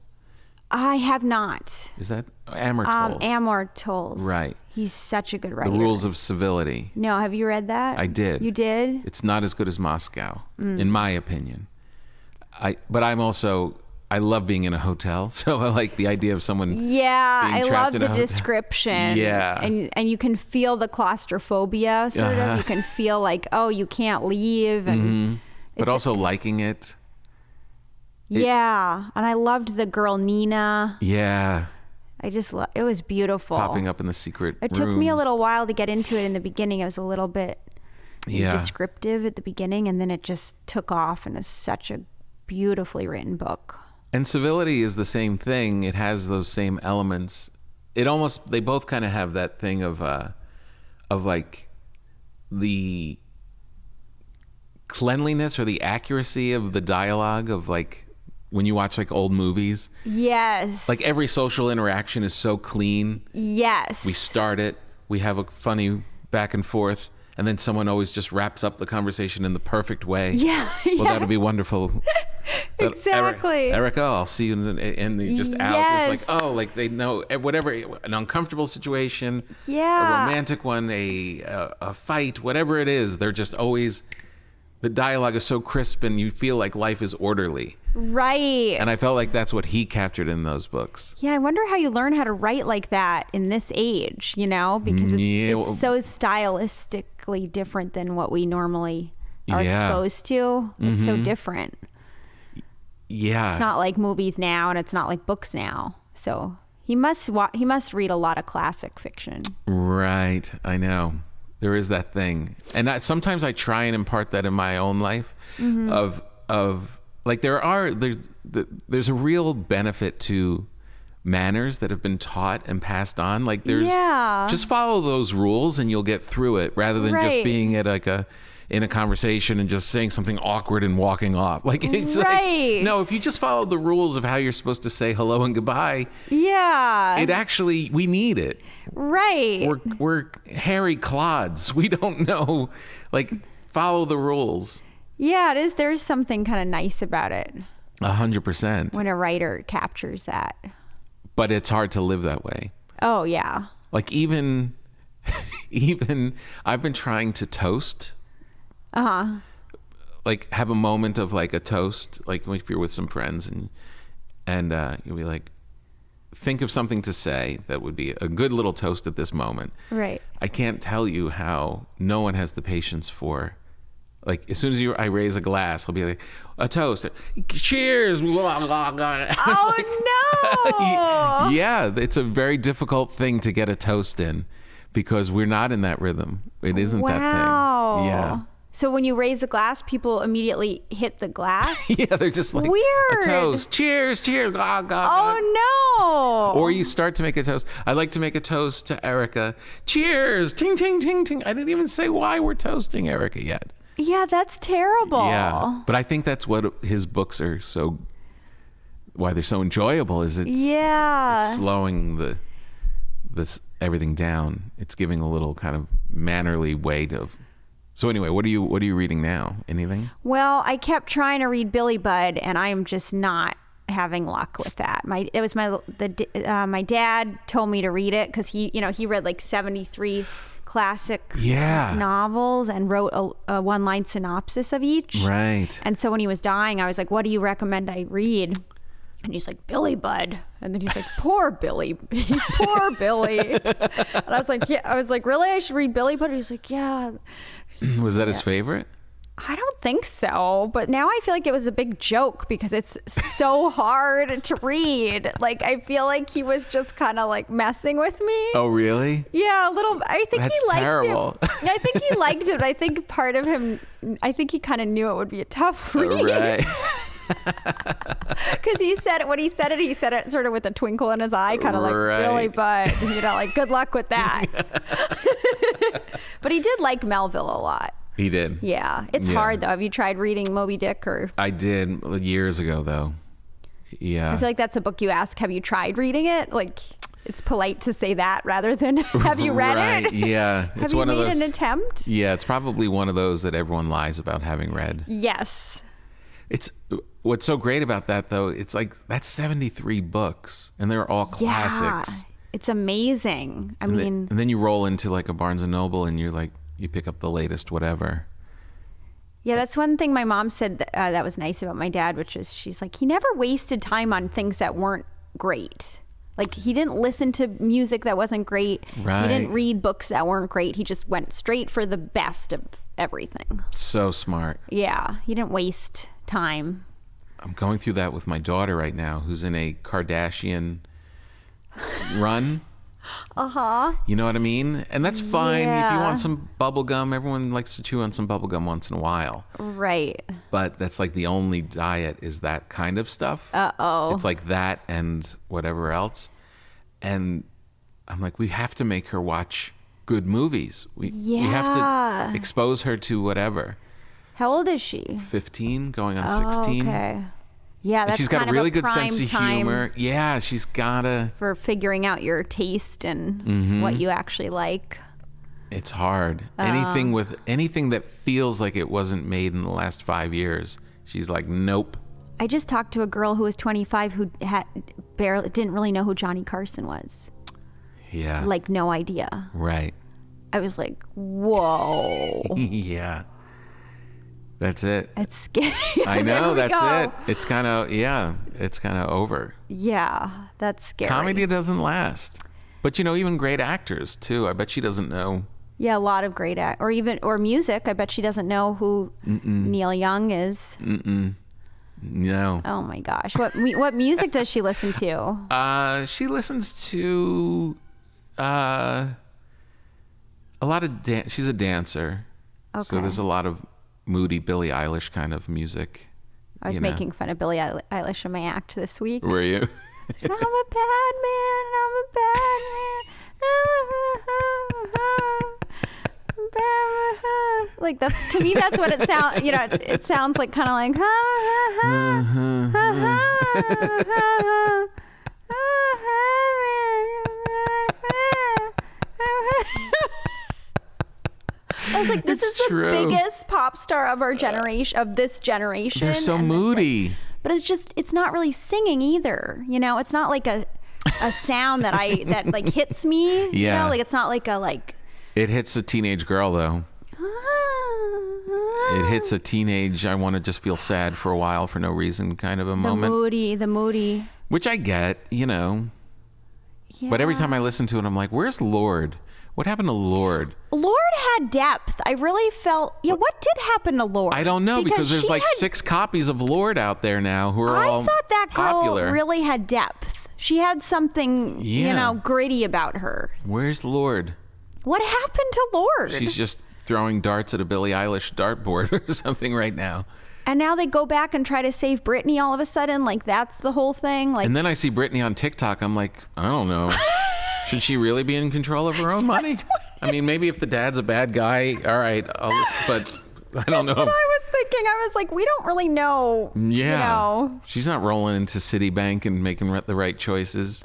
I have not. Is that Amber Tolls? Amor Tolls. Right. He's such a good writer. The Rules of Civility. No, have you read that? I did. You did? It's not as good as Moscow, in my opinion. But I love being in a hotel, so I like the idea of someone. Yeah, being I trapped love in the a hotel. description. Yeah. And you can feel the claustrophobia, sort of. You can feel like, oh, you can't leave. And But also liking it. yeah. And I loved the girl Nina. Yeah. I just it was beautiful. Popping up in the secret It took me a rooms. little while to get into it in the beginning. It was a little bit Yeah. descriptive at the beginning, and then it just took off, and it's such a beautifully written book. And Civility is the same thing. It has those same elements. They both kind of have that thing of like the cleanliness or the accuracy of the dialogue of like when you watch like old movies. Yes. Like every social interaction is so clean. Yes. We start it, we have a funny back and forth, and then someone always just wraps up the conversation in the perfect way. Yeah. Well, that'll be wonderful. Exactly. Erica, I'll see you and they just out. Yes. It's like, oh, like they know whatever, an uncomfortable situation, Yeah. a romantic one, a fight, whatever it is, they're just always, the dialogue is so crisp and you feel like life is orderly. Right. And I felt like that's what he captured in those books. Yeah, I wonder how you learn how to write like that in this age, because it's so stylistically different than what we normally are exposed to. It's so different. Yeah. It's not like movies now, and it's not like books now. So he must read a lot of classic fiction. Right. I know. There is that thing. And sometimes I try and impart that in my own life of like there's a real benefit to manners that have been taught and passed on. Like there's just follow those rules and you'll get through it rather than just being at like in a conversation and just saying something awkward and walking off. Like it's like, no, if you just follow the rules of how you're supposed to say hello and goodbye, it actually, we need it. Right. We're hairy clods. We don't know, like follow the rules. Yeah, it is. There's something kind of nice about it. 100%. When a writer captures that. But it's hard to live that way. Oh, yeah. Like even I've been trying to toast. Like have a moment of like a toast, like if you're with some friends and you'll be like, think of something to say that would be a good little toast at this moment. Right. I can't tell you how no one has the patience for, like, as soon as I raise a glass, I'll be like, a toast. Cheers. Blah, blah, blah. Oh, no. Yeah, it's a very difficult thing to get a toast in because we're not in that rhythm. It isn't that thing. Yeah. So when you raise a glass, people immediately hit the glass? Yeah, they're just like, weird. A toast. Cheers, cheers. Blah, blah, blah. Oh, no. Or you start to make a toast. I like to make a toast to Erica. Cheers. Ting, ting, ting, ting. I didn't even say why we're toasting Erica yet. Yeah, that's terrible. Yeah. But I think that's what his books are why they're so enjoyable is it's slowing this everything down. It's giving a little kind of mannerly way to. So anyway, what are you reading now? Anything? Well, I kept trying to read Billy Budd, and I am just not having luck with that. My dad told me to read it because he read like 73 classic novels and wrote a one-line synopsis of each. Right. And so when he was dying, I was like, "What do you recommend I read?" And he's like, "Billy Budd." And then he's like, "Poor Billy, poor Billy." And I was like, "Yeah." I was like, "Really? I should read Billy Budd?" He's like, "Yeah." Was that his favorite? I don't think so, but now I feel like it was a big joke because it's so hard to read. Like, I feel like he was just kind of like messing with me. Oh, really? Yeah, a little. I think That's he liked terrible. it. I think he liked it. I think part of him, I think he kind of knew it would be a tough read. Right. Because he said it sort of with a twinkle in his eye, kind of like, "Really, but like, good luck with that." But he did like Melville a lot. He did. Yeah, it's hard though. Have you tried reading Moby Dick or? I did years ago though. Yeah. I feel like that's a book you ask, "Have you tried reading it?" Like, it's polite to say that rather than "Have you read it?" Yeah. Have you made an attempt? Yeah, it's probably one of those that everyone lies about having read. Yes. It's what's so great about that though. It's like that's 73 books, and they're all classics. Yeah, it's amazing. I mean, and then you roll into like a Barnes and Noble, and you're like, you pick up the latest whatever. Yeah, that's one thing my mom said that was nice about my dad, which is she's like, he never wasted time on things that weren't great. Like, he didn't listen to music that wasn't great. Right. He didn't read books that weren't great. He just went straight for the best of everything. So smart. Yeah, he didn't waste time. I'm going through that with my daughter right now, who's in a Kardashian run. Uh-huh. You know what I mean? And that's fine if you Yeah. want some bubble gum. Everyone likes to chew on some bubble gum once in a while. Right. But that's like the only diet is that kind of stuff. Uh-oh. It's like that and whatever else. And I'm like, we have to make her watch good movies. We have to expose her to whatever. How old is she? 15, going on Oh, 16. okay. Yeah, And that's she's got kind a really of good prime sense of time humor. Yeah, she's got a... for figuring out your taste and Mm-hmm. what you actually like. It's hard. Anything that feels like it wasn't made in the last 5 years, she's like, nope. I just talked to a girl who was 25 who didn't really know who Johnny Carson was. Yeah. Like, no idea. Right. I was like, whoa. Yeah. That's it. It's scary. I know, There we that's go. it. It's kind of over. Yeah, that's scary. Comedy doesn't last. But even great actors too. I bet she doesn't know. Yeah, a lot of great or music. I bet she doesn't know who Neil Young is. No. Oh my gosh. What music does she listen to? She listens to a lot of dance. She's a dancer. Okay. So there's a lot of moody Billie Eilish kind of music. I was making fun of Billie Eilish in my act this week. Were you? I'm a bad man. I'm a bad man. Like, that's, to me, that's what it sounds. It sounds like kind of like. I was like, this It's is true. the biggest pop star of our generation, of this generation. They're so and moody. but it's not really singing either. It's not like a sound that like hits me. Yeah. Like, it's not like a like. It hits a teenage girl though. It hits a teenage, I want to just feel sad for a while for no reason kind of a moment. The moody. Which I get, But every time I listen to it, I'm like, where's Lord? What happened to Lord? Lord had depth. I really felt, what did happen to Lord? I don't know, because there's like 6 copies of Lord out there now who are all I thought that popular. girl really had depth. She had something, gritty about her. Where's Lord? What happened to Lord? She's just throwing darts at a Billie Eilish dartboard or something right now. And now they go back and try to save Britney all of a sudden. Like, that's the whole thing. Like, And then I see Britney on TikTok. I'm like, I don't know. Should she really be in control of her own money? I mean, maybe if the dad's a bad guy, all right, but I don't know. That's what I was thinking. I was like, we don't really know. Yeah. She's not rolling into Citibank and making the right choices.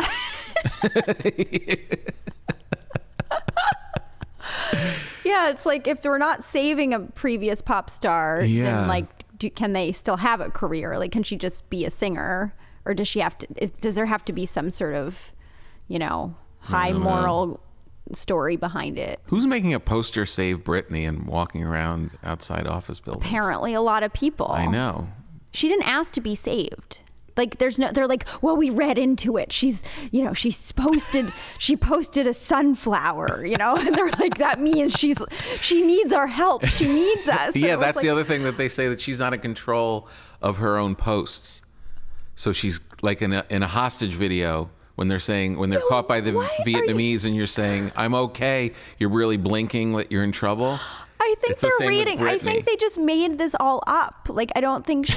Yeah, it's like if we're not saving a previous pop star, then like, can they still have a career? Like, can she just be a singer, or does she have to? Does there have to be some sort of, high moral story behind it? Who's making a poster Save Britney and walking around outside office buildings? Apparently, a lot of people. I know. She didn't ask to be saved. Like, they're like, well, we read into it. She posted a sunflower, and they're like, that means she needs our help. She needs us. Yeah, that's the other thing that they say, that she's not in control of her own posts. So she's like in a hostage video when they're caught by the Vietnamese and you're saying, I'm okay. You're really blinking that you're in trouble. I think they're reading. I think they just made this all up. Like, I don't think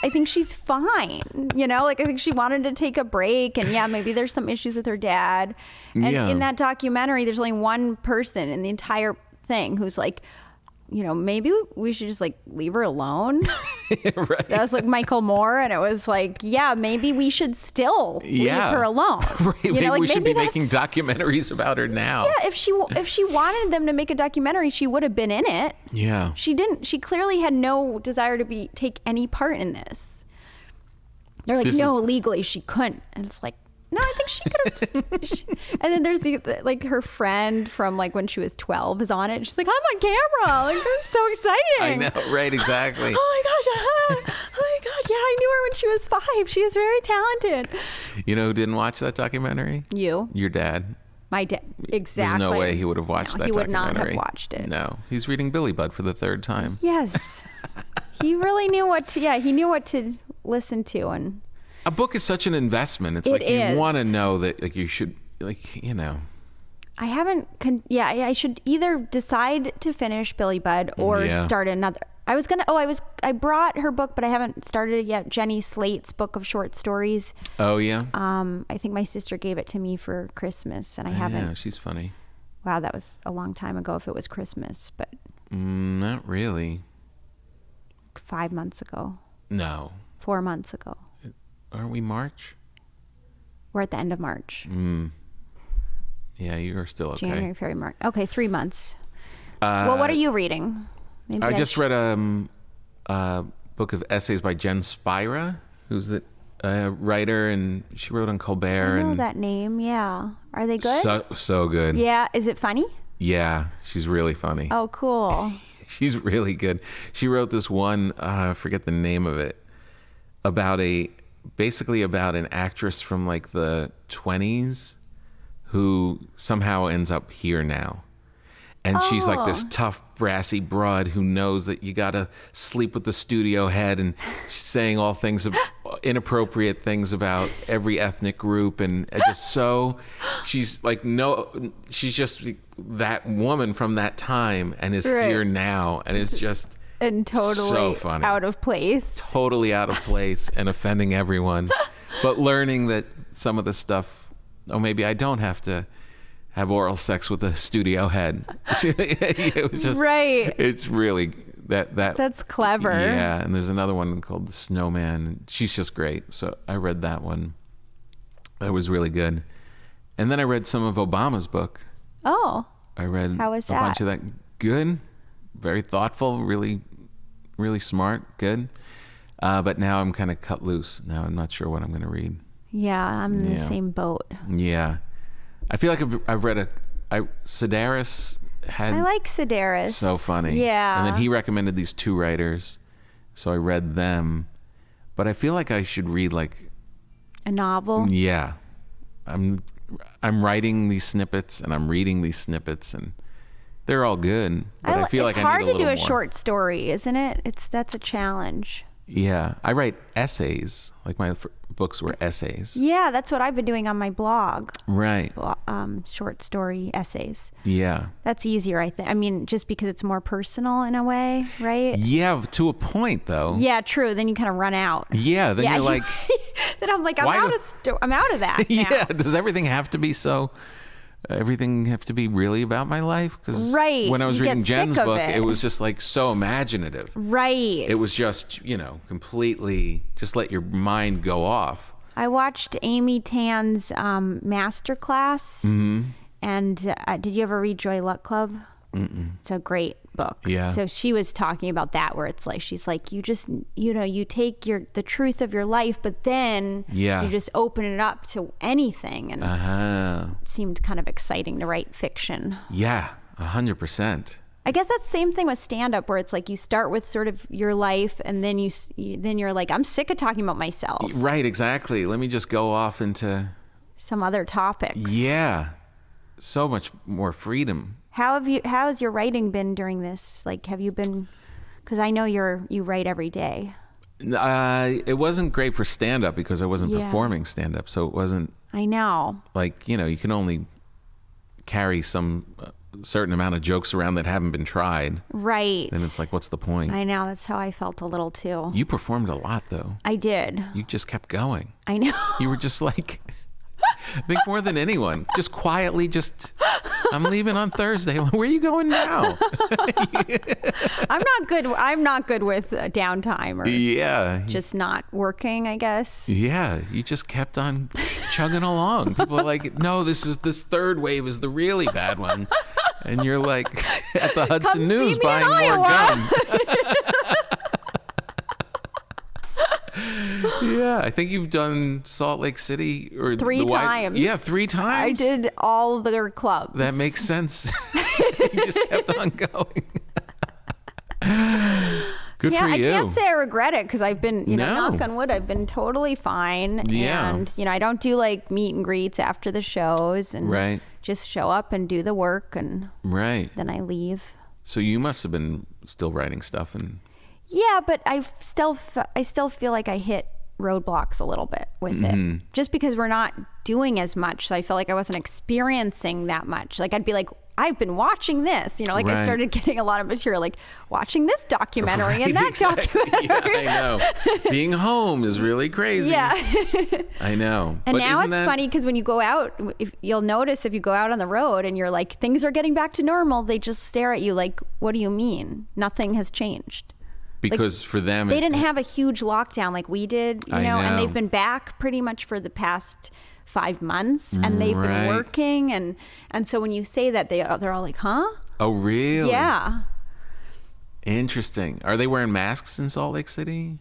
I think she's fine. Like, I think she wanted to take a break, and maybe there's some issues with her dad. And in that documentary, there's only one person in the entire thing who's like, maybe we should just like leave her alone. Right. That was like Michael Moore, and it was like, maybe we should still leave her alone. Right. Maybe we should be making documentaries about her now. Yeah, if she wanted them to make a documentary, she would have been in it. Yeah. She didn't. She clearly had no desire to take any part in this. They're like, legally she couldn't, and it's like, no, I think she could have. And then there's her friend from like when she was 12 is on it. She's like, I'm on camera. Like, that's so exciting. I know, right? Exactly. Oh my gosh. Oh my God. Yeah, I knew her when she was 5. She is very talented. You know who didn't watch that documentary? You. Your dad. My dad. Exactly. There's no way he would have watched that documentary. He would not have watched it. No. He's reading Billy Budd for the 3rd time. Yes. He really knew what to listen to. And a book is such an investment. It's you want to know that like you should I haven't. I should either decide to finish Billy Budd or start another. I was gonna. I brought her book, but I haven't started it yet. Jenny Slate's book of short stories. Oh yeah. I think my sister gave it to me for Christmas, and I haven't. Yeah, she's funny. Wow, that was a long time ago. If it was Christmas, but not really. 5 months ago. No. 4 months ago. Aren't we March? We're at the end of March. Yeah, you are still okay. January, February, March. Okay, 3 months. Well, what are you reading? Maybe I just read a book of essays by Jen Spira, who's the writer, and she wrote on Colbert. I know that name, yeah. Are they good? So good. Yeah. Is it funny? Yeah, she's really funny. Oh, cool. She's really good. She wrote this one, I forget the name of it, basically about an actress from like the 20s who somehow ends up here now. And she's like this tough, brassy broad who knows that you gotta sleep with the studio head, and she's saying all things inappropriate things about every ethnic group, and she's just that woman from that time and is here now, and it's just and totally so funny. Out of place. Totally out of place and offending everyone, but learning that some of the stuff, maybe I don't have to have oral sex with a studio head. It was just It's really that's clever. Yeah, and there's another one called The Snowman. She's just great. So I read that one. That was really good. And then I read some of Obama's book. Oh. I read How was a bunch of that. Good. Very thoughtful, really, really smart, good. But now I'm kind of cut loose. Now I'm not sure what I'm going to read. Yeah, I'm in the same boat. Yeah. I feel like I've read Sedaris had... I like Sedaris. So funny. Yeah. And then he recommended these 2 writers, so I read them. But I feel like I should read like... A novel? Yeah. I'm I'm writing these snippets and I'm reading these snippets, and they're all good. But I feel like I need a little more. It's hard to do a short story, isn't it? That's a challenge. Yeah, I write essays. Like my books were essays. Yeah, that's what I've been doing on my blog. Right. Short story essays. Yeah. That's easier, I think. I mean, just because it's more personal in a way, right? Yeah, to a point though. Yeah, true. Then you kind of run out. Yeah, then you're like. Then I'm like, I'm out of that. Yeah. Now. Does everything have to be so? Everything have to be really about my life? Because right. when I was you reading get Jen's sick of book, it was just like so imaginative. Right. It was just, completely just let your mind go off. I watched Amy Tan's masterclass. Mm-hmm. And did you ever read Joy Luck Club? Mm-mm. It's a great book. Yeah. So she was talking about that, where it's like, she's like, you just, you take the truth of your life, but then you just open it up to anything. And it seemed kind of exciting to write fiction. Yeah, 100%. I guess that's the same thing with stand-up, where it's like you start with sort of your life, and then you're like, I'm sick of talking about myself. Right, exactly. Let me just go off into some other topics. Yeah, so much more freedom. How has your writing been during this? Like, have you been? Because I know you write every day. It wasn't great for stand-up because I wasn't performing stand-up, so it wasn't. I know. Like, you can only carry some certain amount of jokes around that haven't been tried. Right. And it's like, what's the point? I know. That's how I felt a little too. You performed a lot, though. I did. You just kept going. I know. You were just like, I think more than anyone, just quietly, I'm leaving on Thursday. Where are you going now? I'm not good with downtime or just not working, I guess. Yeah, you just kept on chugging along. People are like, no, this third wave is the really bad one. And you're like at the Hudson News buying more gum. Yeah, I think you've done Salt Lake City or 3 times. Yeah, 3 times. I did all their clubs. That makes sense. You just kept on going. Good for you. I can't say I regret it, because I've been, knock on wood, I've been totally fine. Yeah. And, I don't do like meet and greets after the shows, and just show up and do the work, and then I leave. So you must have been still writing stuff and. Yeah, but I still feel like I hit roadblocks a little bit with it, just because we're not doing as much. So I felt like I wasn't experiencing that much. Like, I'd be like, I've been watching this, I started getting a lot of material, like watching this documentary and that documentary. Yeah, I know. Being home is really crazy. Yeah. I know. And now it's funny, because when you go out, you'll notice if you go out on the road and you're like, things are getting back to normal, they just stare at you like, what do you mean? Nothing has changed. Because for them, they didn't have a huge lockdown like we did, and they've been back pretty much for the past 5 months, and they've been working, and so when you say that, they're all like, huh? Oh, really? Yeah. Interesting. Are they wearing masks in Salt Lake City?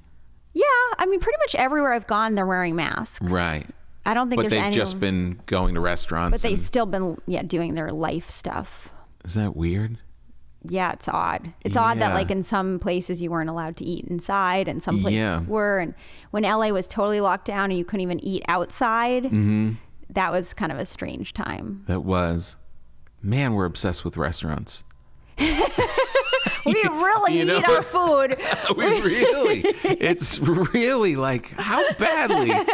Yeah, I mean, pretty much everywhere I've gone, they're wearing masks. Right. I don't think but there's any. But they've just been going to restaurants. But they've still been doing their life stuff. Is that weird? Yeah, it's odd. It's odd that like in some places you weren't allowed to eat inside, and some places were. And when LA was totally locked down and you couldn't even eat outside, that was kind of a strange time. That was. Man, we're obsessed with restaurants. We really eat our food. We really. It's really like, how badly do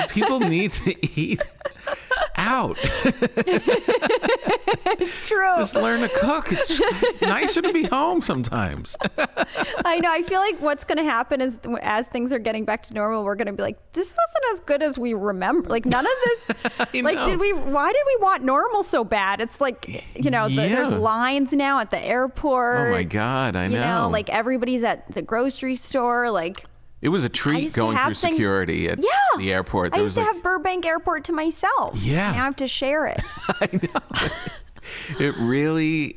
people need to eat out? It's true. Just learn to cook. It's nicer to be home sometimes. I know. I feel like what's going to happen is, as things are getting back to normal, we're going to be like, this wasn't as good as we remember. Like, none of this. Like, why did we want normal so bad? It's like, there's lines now at the airport. Oh my God, I know. Like, everybody's at the grocery store. Like, it was a treat going through security at the airport. I used to have Burbank Airport to myself. Yeah. Now I have to share it. I know. It really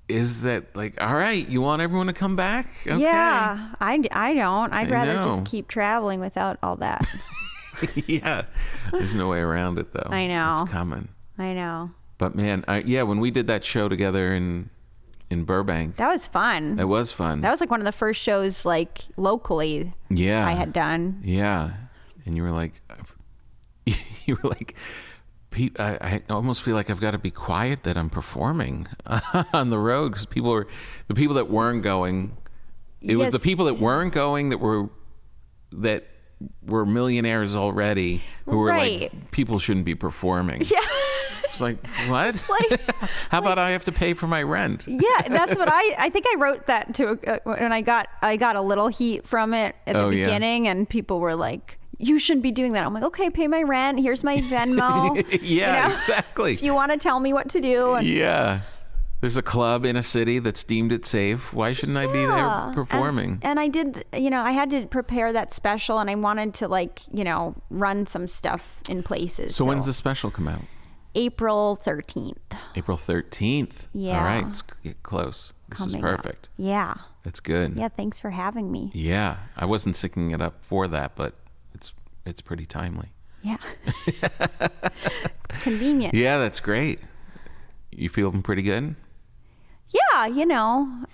is that, like, all right, you want everyone to come back? Okay. Yeah, I don't. I'd rather just keep traveling without all that. Yeah. There's no way around it, though. I know. It's coming. I know. But, man, when we did that show together in Burbank. That was fun. It was fun. That was like one of the first shows, like, locally I had done. Yeah. And you were like, I almost feel like I've got to be quiet that I'm performing on the road, because the people that weren't going. It was the people that weren't going that were millionaires already, who were like, people shouldn't be performing. Yeah. It's like, what? How about I have to pay for my rent? Yeah, that's what I think I wrote that to, when I got a little heat from it at the beginning, and people were like, you shouldn't be doing that. I'm like, okay, pay my rent. Here's my Venmo. Exactly. If you want to tell me what to do. Yeah. There's a club in a city that's deemed it safe. Why shouldn't I be there performing? And I did, I had to prepare that special, and I wanted to run some stuff in places. So when's the special come out? April 13th. April 13th. Yeah. All right. It's close. This is perfect. Up. Yeah. That's good. Yeah. Thanks for having me. Yeah. I wasn't syncing it up for that, but it's pretty timely. Yeah. It's convenient. Yeah, that's great. You feeling pretty good? Yeah, I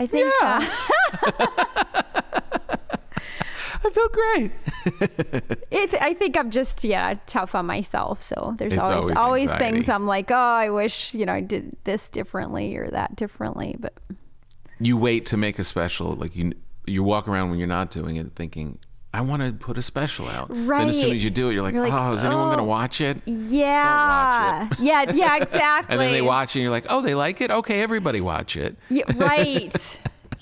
think. Yeah. I feel great. I think I'm just tough on myself. So there's It's always anxiety. things I'm like, oh, I wish I did this differently or that differently. But you wait to make a special, like you walk around when you're not doing it, thinking, I want to put a special out. Right. Then as soon as you do it, you're like, oh, is anyone going to watch it? Yeah. Don't watch it. Yeah, exactly. And then they watch it and you're like, oh, they like it? Okay, everybody watch it. Yeah, right.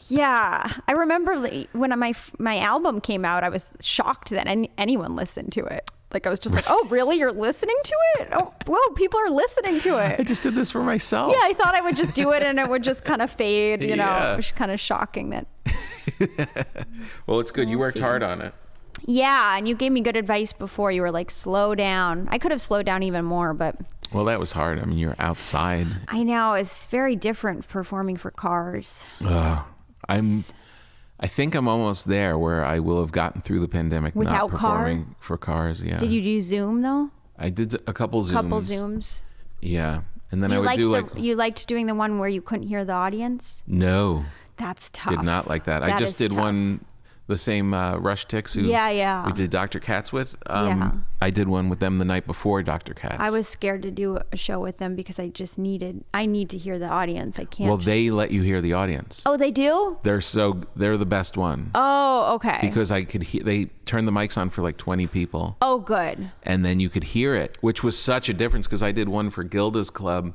Yeah. I remember when my album came out, I was shocked that anyone listened to it. Like, I was just like, oh, really? You're listening to it? Oh, whoa, people are listening to it. I just did this for myself. Yeah, I thought I would just do it and it would just kind of fade, It was kind of shocking that. Well, it's good. You worked hard on it. Yeah, and you gave me good advice before. You were like, slow down. I could have slowed down even more, but... Well, that was hard. I mean, you're outside. I know. It's very different performing for cars. I think I'm almost there where I will have gotten through the pandemic without not performing for cars. Yeah. Did you do Zoom though? I did a couple Zooms. Yeah. And then I would do you liked doing the one where you couldn't hear the audience? No. That's tough. Did not like that. I just did tough. one, the same Rush Ticks who we did Dr. Katz with. I did one with them the night before Dr. Katz. I was scared to do a show with them because I need to hear the audience. I can't. Well, they let you hear the audience. Oh, they do? They're the best one. Oh, okay. Because I could hear, they turned the mics on for like 20 people. Oh, good. And then you could hear it, which was such a difference because I did one for Gilda's Club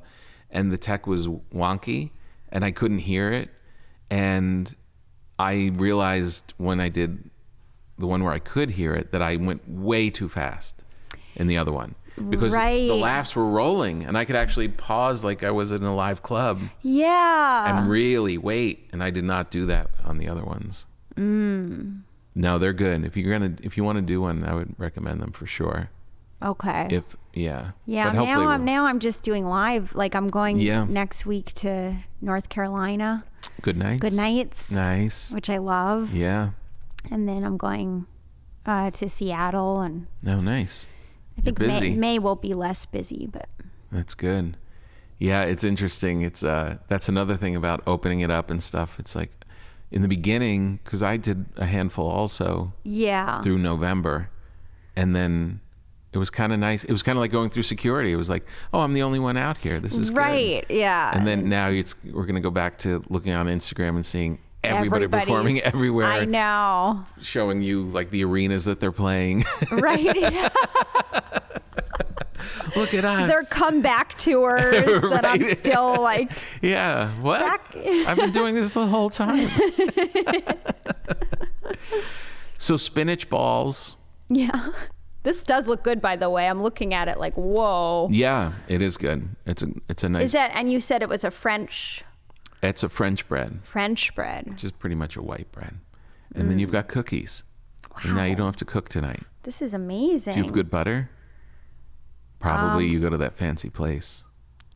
and the tech was wonky and I couldn't hear it. And I realized when I did the one where I could hear it that I went way too fast in the other one because the laughs were rolling and I could actually pause like I was in a live club. Yeah. And really wait. And I did not do that on the other ones. No, they're good. If you want to do one, I would recommend them for sure. Okay. Yeah. But now I'm just doing live. Like I'm going next week to North Carolina. Good nights. Nice. Which I love. Yeah. And then I'm going to Seattle and. Oh, nice. I think May will be less busy, but. That's good. Yeah, it's interesting. It's that's another thing about opening it up and stuff. It's like in the beginning, because I did a handful also. Yeah. Through November, and then. It was kind of nice. It was kind of like going through security. It was like, oh, I'm the only one out here. This is right. Good. Yeah. And then now we're going to go back to looking on Instagram and seeing everybody performing everywhere. I know. Showing you like the arenas that they're playing. Right. Look at us. Their comeback tours that I'm still like. Yeah. What? I've been doing this the whole time. So spinach balls. Yeah. This does look good, by the way. I'm looking at it like, whoa. Yeah, it is good. It's a nice. Is that? And you said it was a French. It's a French bread. French bread. Which is pretty much a white bread, and then you've got cookies. Wow. And now you don't have to cook tonight. This is amazing. Do you have good butter? Probably you go to that fancy place.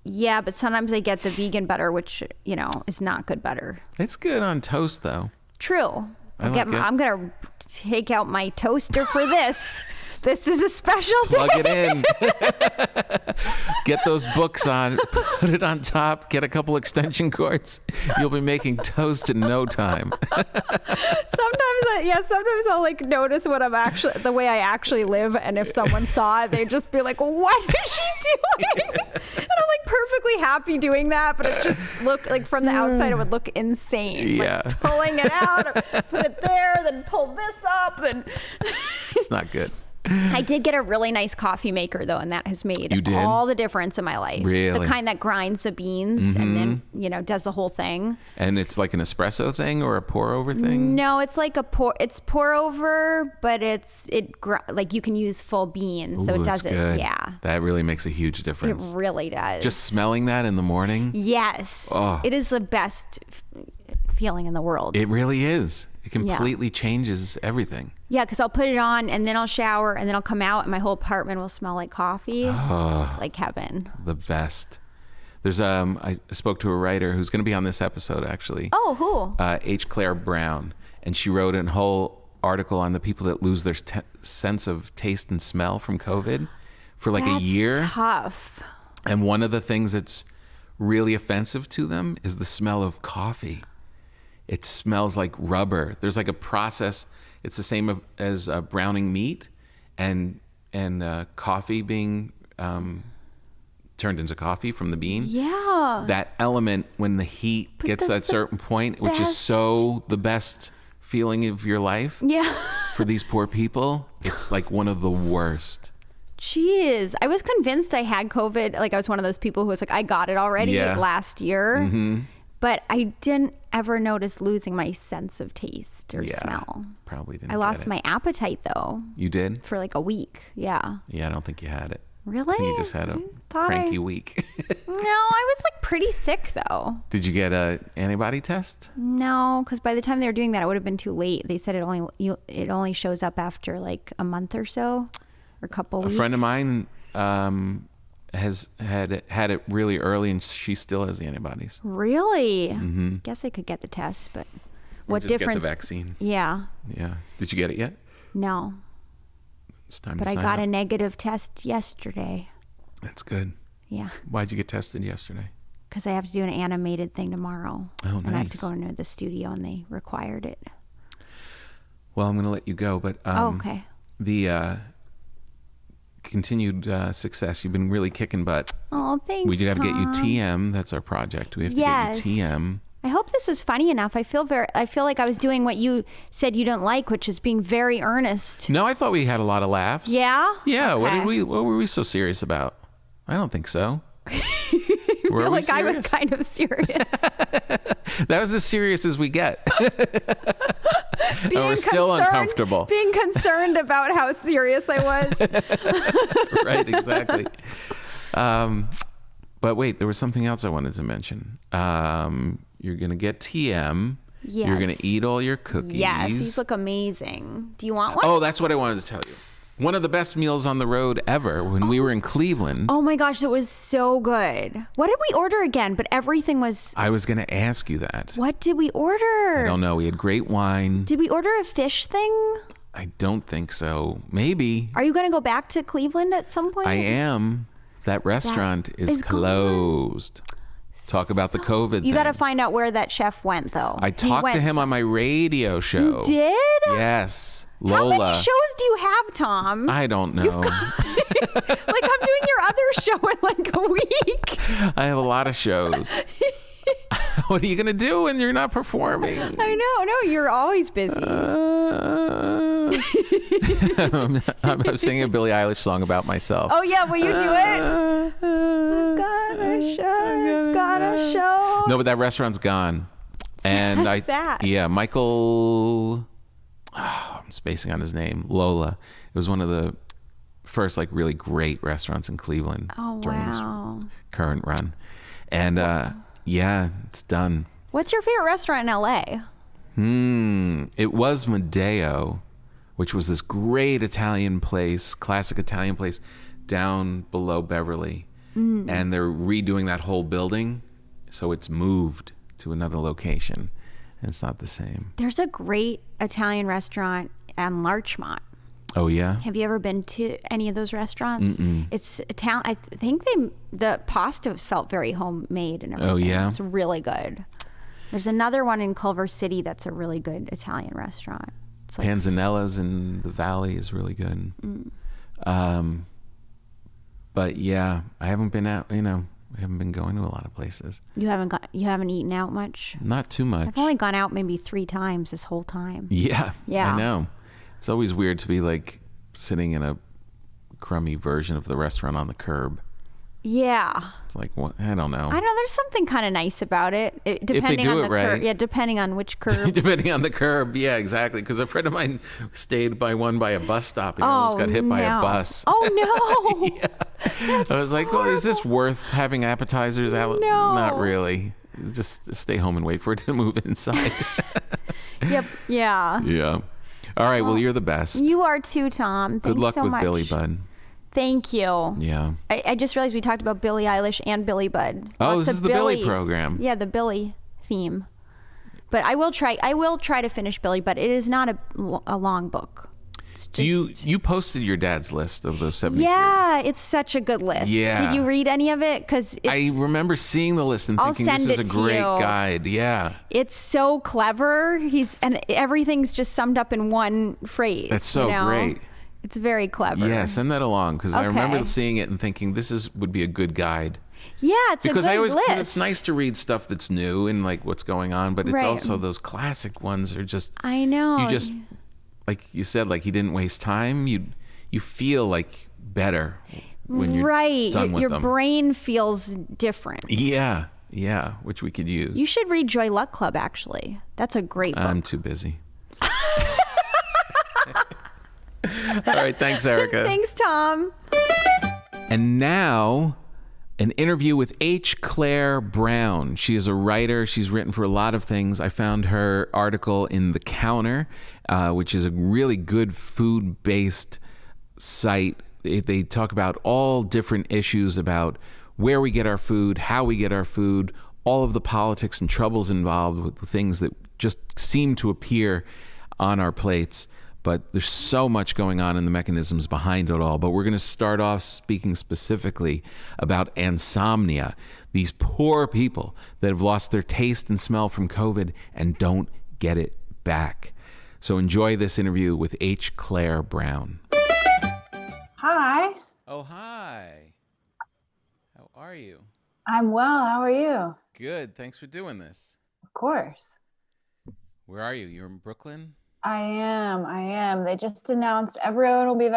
Yeah, but sometimes I get the vegan butter, which is not good butter. It's good on toast, though. True. I'm gonna take out my toaster for this. This is a special Plug day. it in. Get those books on, put it on top, get a couple extension cords. You'll be making toast in no time. Sometimes I'll like notice what I'm actually, the way I actually live. And if someone saw it, they'd just be like, what is she doing? And I'm like perfectly happy doing that. But it just looked like from the outside, it would look insane. Yeah. Like pulling it out, or put it there, then pull this up. Then It's not good. I did get a really nice coffee maker though, and that has made You did? all the difference in my life. Really? The kind that grinds the beans and then, does the whole thing. And it's like an espresso thing or a pour over thing? No, it's like it's pour over, but like you can use full beans, so Ooh, it that's doesn't. good. Yeah, That really makes a huge it difference. really does. Just smelling that in the morning? yes, Oh. it is the best feeling in the world. It really is. It completely changes everything. Yeah, because I'll put it on and then I'll shower and then I'll come out and my whole apartment will smell like coffee. It's like heaven. The best. There's I spoke to a writer who's going to be on this episode actually. Oh, who? H. Claire Brown, and she wrote a whole article on the people that lose their sense of taste and smell from COVID for like a year. That's tough. And one of the things that's really offensive to them is the smell of coffee. It smells like rubber. There's like a process. It's the same as browning meat and coffee being turned into coffee from the bean. Yeah. That element, when the heat gets to that certain point, which is so the best feeling of your life Yeah. for these poor people, it's like one of the worst. Jeez. I was convinced I had COVID. Like I was one of those people who was like, I got it already last year. But I didn't ever notice losing my sense of taste or smell. Probably didn't. I lost my appetite though You did? for like a week. Yeah. Yeah, I don't think you had it. Really? I think you just had a cranky week. No, I was like pretty sick though. Did you get a antibody test? No, because by the time they were doing that, it would have been too late. They said it only shows up after like a month or so, or a couple weeks. A friend of mine has had it really early, and she still has the antibodies. Really? Guess I could get the test, but what Just difference? Get the vaccine. Yeah. Yeah. Did you get it yet? No. It's time But to I sign got up. a negative test yesterday. That's good. Yeah. Why'd you get tested yesterday? Because I have to do an animated thing tomorrow. Oh, And I have to nice. go into the studio and they required it. Well, I'm going to let you go, but Okay. the continued success. You've been really kicking butt. Oh, thanks, We do have to get you Tom. TM. That's our project. We have to Yes. get you TM. I hope this was funny enough. I feel like I was doing what you said you don't like, which is being very earnest. No, I thought we had a lot of laughs. Yeah? Yeah. Okay. What were we so serious about? I don't think so. Were we Like I was serious? kind of serious. That was as serious as we get. Being We're still uncomfortable. Being concerned about how serious I was. Right, exactly. But wait, there was something else I wanted to mention. You're going to get TM. Yes. You're going to eat all your cookies. Yes, these look amazing. Do you want one? Oh, that's what I wanted to tell you. One of the best meals on the road ever when we were in Cleveland. Oh my gosh, it was so good. What did we order again? But everything was... I was going to ask you that. What did we order? I don't know. We had great wine. Did we order a fish thing? I don't think so. Maybe. Are you going to go back to Cleveland at some point? I am. That restaurant is is gone. closed. Talk about the COVID thing. You got to find out where that chef went, though. I talked to him on my radio show. You did? Yes. How Lola. many shows do you have, Tom? I don't know. Like, I'm doing your other show in like a week. I have a lot of shows. What are you going to do when you're not performing? I know. No, you're always busy. I'm singing a Billie Eilish song about myself. Oh, yeah. Will you do it? Got a show. No, but that restaurant's gone. And That's sad. Yeah, Michael, I'm spacing on his name, Lola. It was one of the first like really great restaurants in Cleveland Oh, during this wow. current run. And yeah, it's done. What's your favorite restaurant in LA? It was Madeo, which was this great Italian place, classic Italian place down below Beverly. And they're redoing that whole building. So it's moved to another location. And it's not the same. There's a great Italian restaurant on Larchmont. Oh, yeah? Have you ever been to any of those restaurants? Mm-mm. It's Italian. I think the pasta felt very homemade and everything. Oh, yeah? It's really good. There's another one in Culver City that's a really good Italian restaurant. It's like Panzanella's in the Valley is really good. But yeah, I haven't been out, I haven't been going to a lot of places. You haven't eaten out much? Not too much. I've only gone out maybe 3 times this whole time. Yeah. Yeah. I know. It's always weird to be like sitting in a crummy version of the restaurant on the curb. Yeah. It's like, what? I don't know. I know there's something kind of nice about it. Depending on the curb. Yeah, depending on which curb. Depending on the curb. Yeah, exactly. Because a friend of mine stayed by a bus stop and almost got hit by a bus. Oh, no. Yeah. I was like, well, is this worth having appetizers out? No. Not really. Just stay home and wait for it to move inside. Yep. Yeah. Yeah. All right. Well, you're the best. You are too, Tom. Thanks Good luck so with much. Billy Budd. Thank you. Yeah. I just realized we talked about Billie Eilish and Billy Budd. Oh, Lots this is of the Billy Billies. program. Yeah, the Billy theme. But I will try to finish Billy, but it is not a long book. It's just, you posted your dad's list of those 73? Yeah, it's such a good list. Yeah. Did you read any of it? Because I remember seeing the list and I'll thinking this send is a it to great you. guide. Yeah. It's so clever. And everything's just summed up in one phrase. That's so great. It's very clever. Yeah, send that along because I remember Okay. seeing it and thinking this would be a good guide. Yeah, it's Because a good cause list. it's nice to read stuff that's new and like what's going on, but it's Right. also those classic ones are just I know. you just like you said, like he didn't waste time. You feel like better when you're right. done with Your them. brain feels different. Yeah, which we could use. You should read Joy Luck Club, actually. That's a great book. I'm too busy. All right, thanks, Erica. Thanks, Tom. And now, an interview with H. Claire Brown. She is a writer. She's written for a lot of things. I found her article in The Counter, which is a really good food-based site. They talk about all different issues about where we get our food, how we get our food, all of the politics and troubles involved with the things that just seem to appear on our plates. But there's so much going on in the mechanisms behind it all. But we're going to start off speaking specifically about Anosmia, these poor people that have lost their taste and smell from COVID and don't get it back. So enjoy this interview with H. Claire Brown. Hi, Oh, hi. How are you? I'm well. How are you? Good. Thanks for doing this. Of course. Where are you? You're in Brooklyn? I am. They just announced everyone will be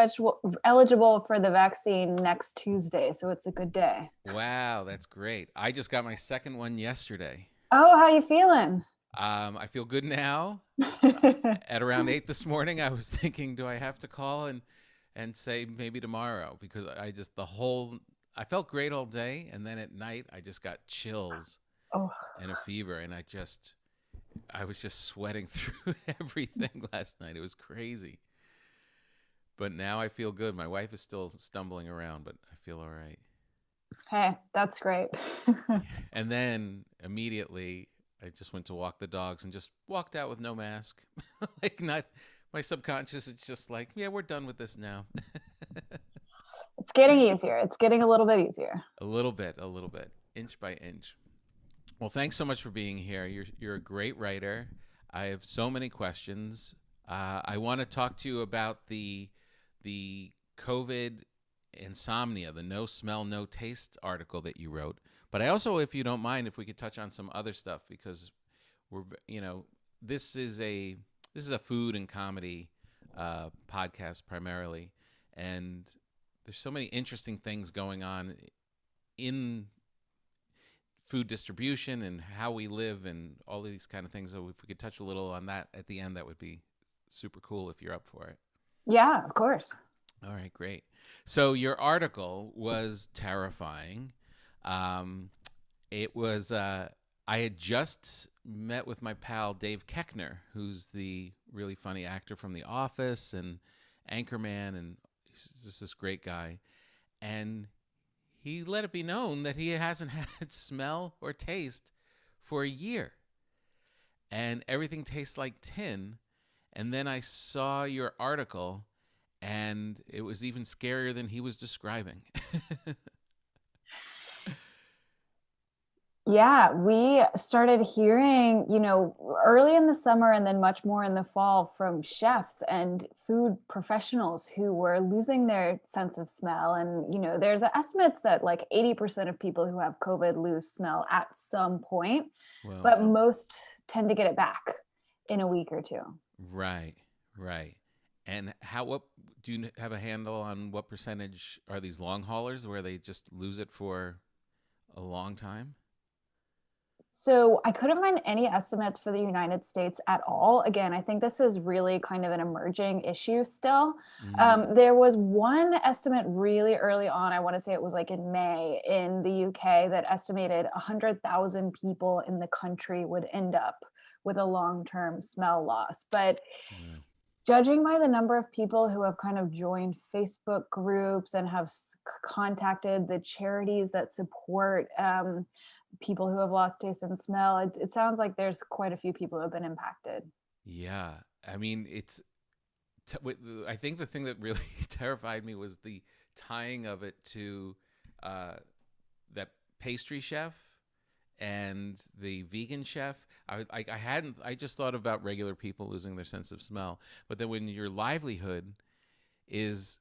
eligible for the vaccine next Tuesday, so it's a good day. Wow, that's great. I just got my second one yesterday. Oh, how you feeling? I feel good now. At around 8 this morning, I was thinking, do I have to call and say maybe tomorrow? Because I felt great all day, and then at night, I just got chills and a fever, and I was just sweating through everything last night. It was crazy. But now I feel good. My wife is still stumbling around, but I feel all right. Hey, that's great. And then immediately I just went to walk the dogs and just walked out with no mask. My subconscious is just like, yeah, we're done with this now. It's getting easier. It's getting a little bit easier. A little bit, inch by inch. Well, thanks so much for being here. You're a great writer. I have so many questions. I want to talk to you about the COVID insomnia, the no smell, no taste article that you wrote. But I also, if you don't mind, if we could touch on some other stuff, because this is a food and comedy podcast primarily, and there's so many interesting things going on in food distribution and how we live and all of these kind of things. So if we could touch a little on that at the end, that would be super cool if you're up for it. Yeah, of course. All right, great. So your article was terrifying. It was, I had just met with my pal Dave Koechner, who's the really funny actor from The Office and Anchorman, and he's just this great guy. And he let it be known that he hasn't had smell or taste for a year. And everything tastes like tin. And then I saw your article, and it was even scarier than he was describing. Yeah, we started hearing, early in the summer and then much more in the fall from chefs and food professionals who were losing their sense of smell. And, there's estimates that like 80% of people who have COVID lose smell at some point, Well, but most tend to get it back in a week or two. right, right. And what do you have a handle on what percentage are these long haulers where they just lose it for a long time? So I couldn't find any estimates for the United States at all. Again, I think this is really kind of an emerging issue still. There was one estimate really early on, I want to say it was like in May in the UK, that estimated 100,000 people in the country would end up with a long-term smell loss. But judging by the number of people who have kind of joined Facebook groups and have contacted the charities that support people who have lost taste and smell, it sounds like there's quite a few people who have been impacted. Yeah. I mean, I think the thing that really terrified me was the tying of it to that pastry chef and the vegan chef. I just thought about regular people losing their sense of smell, but then when your livelihood is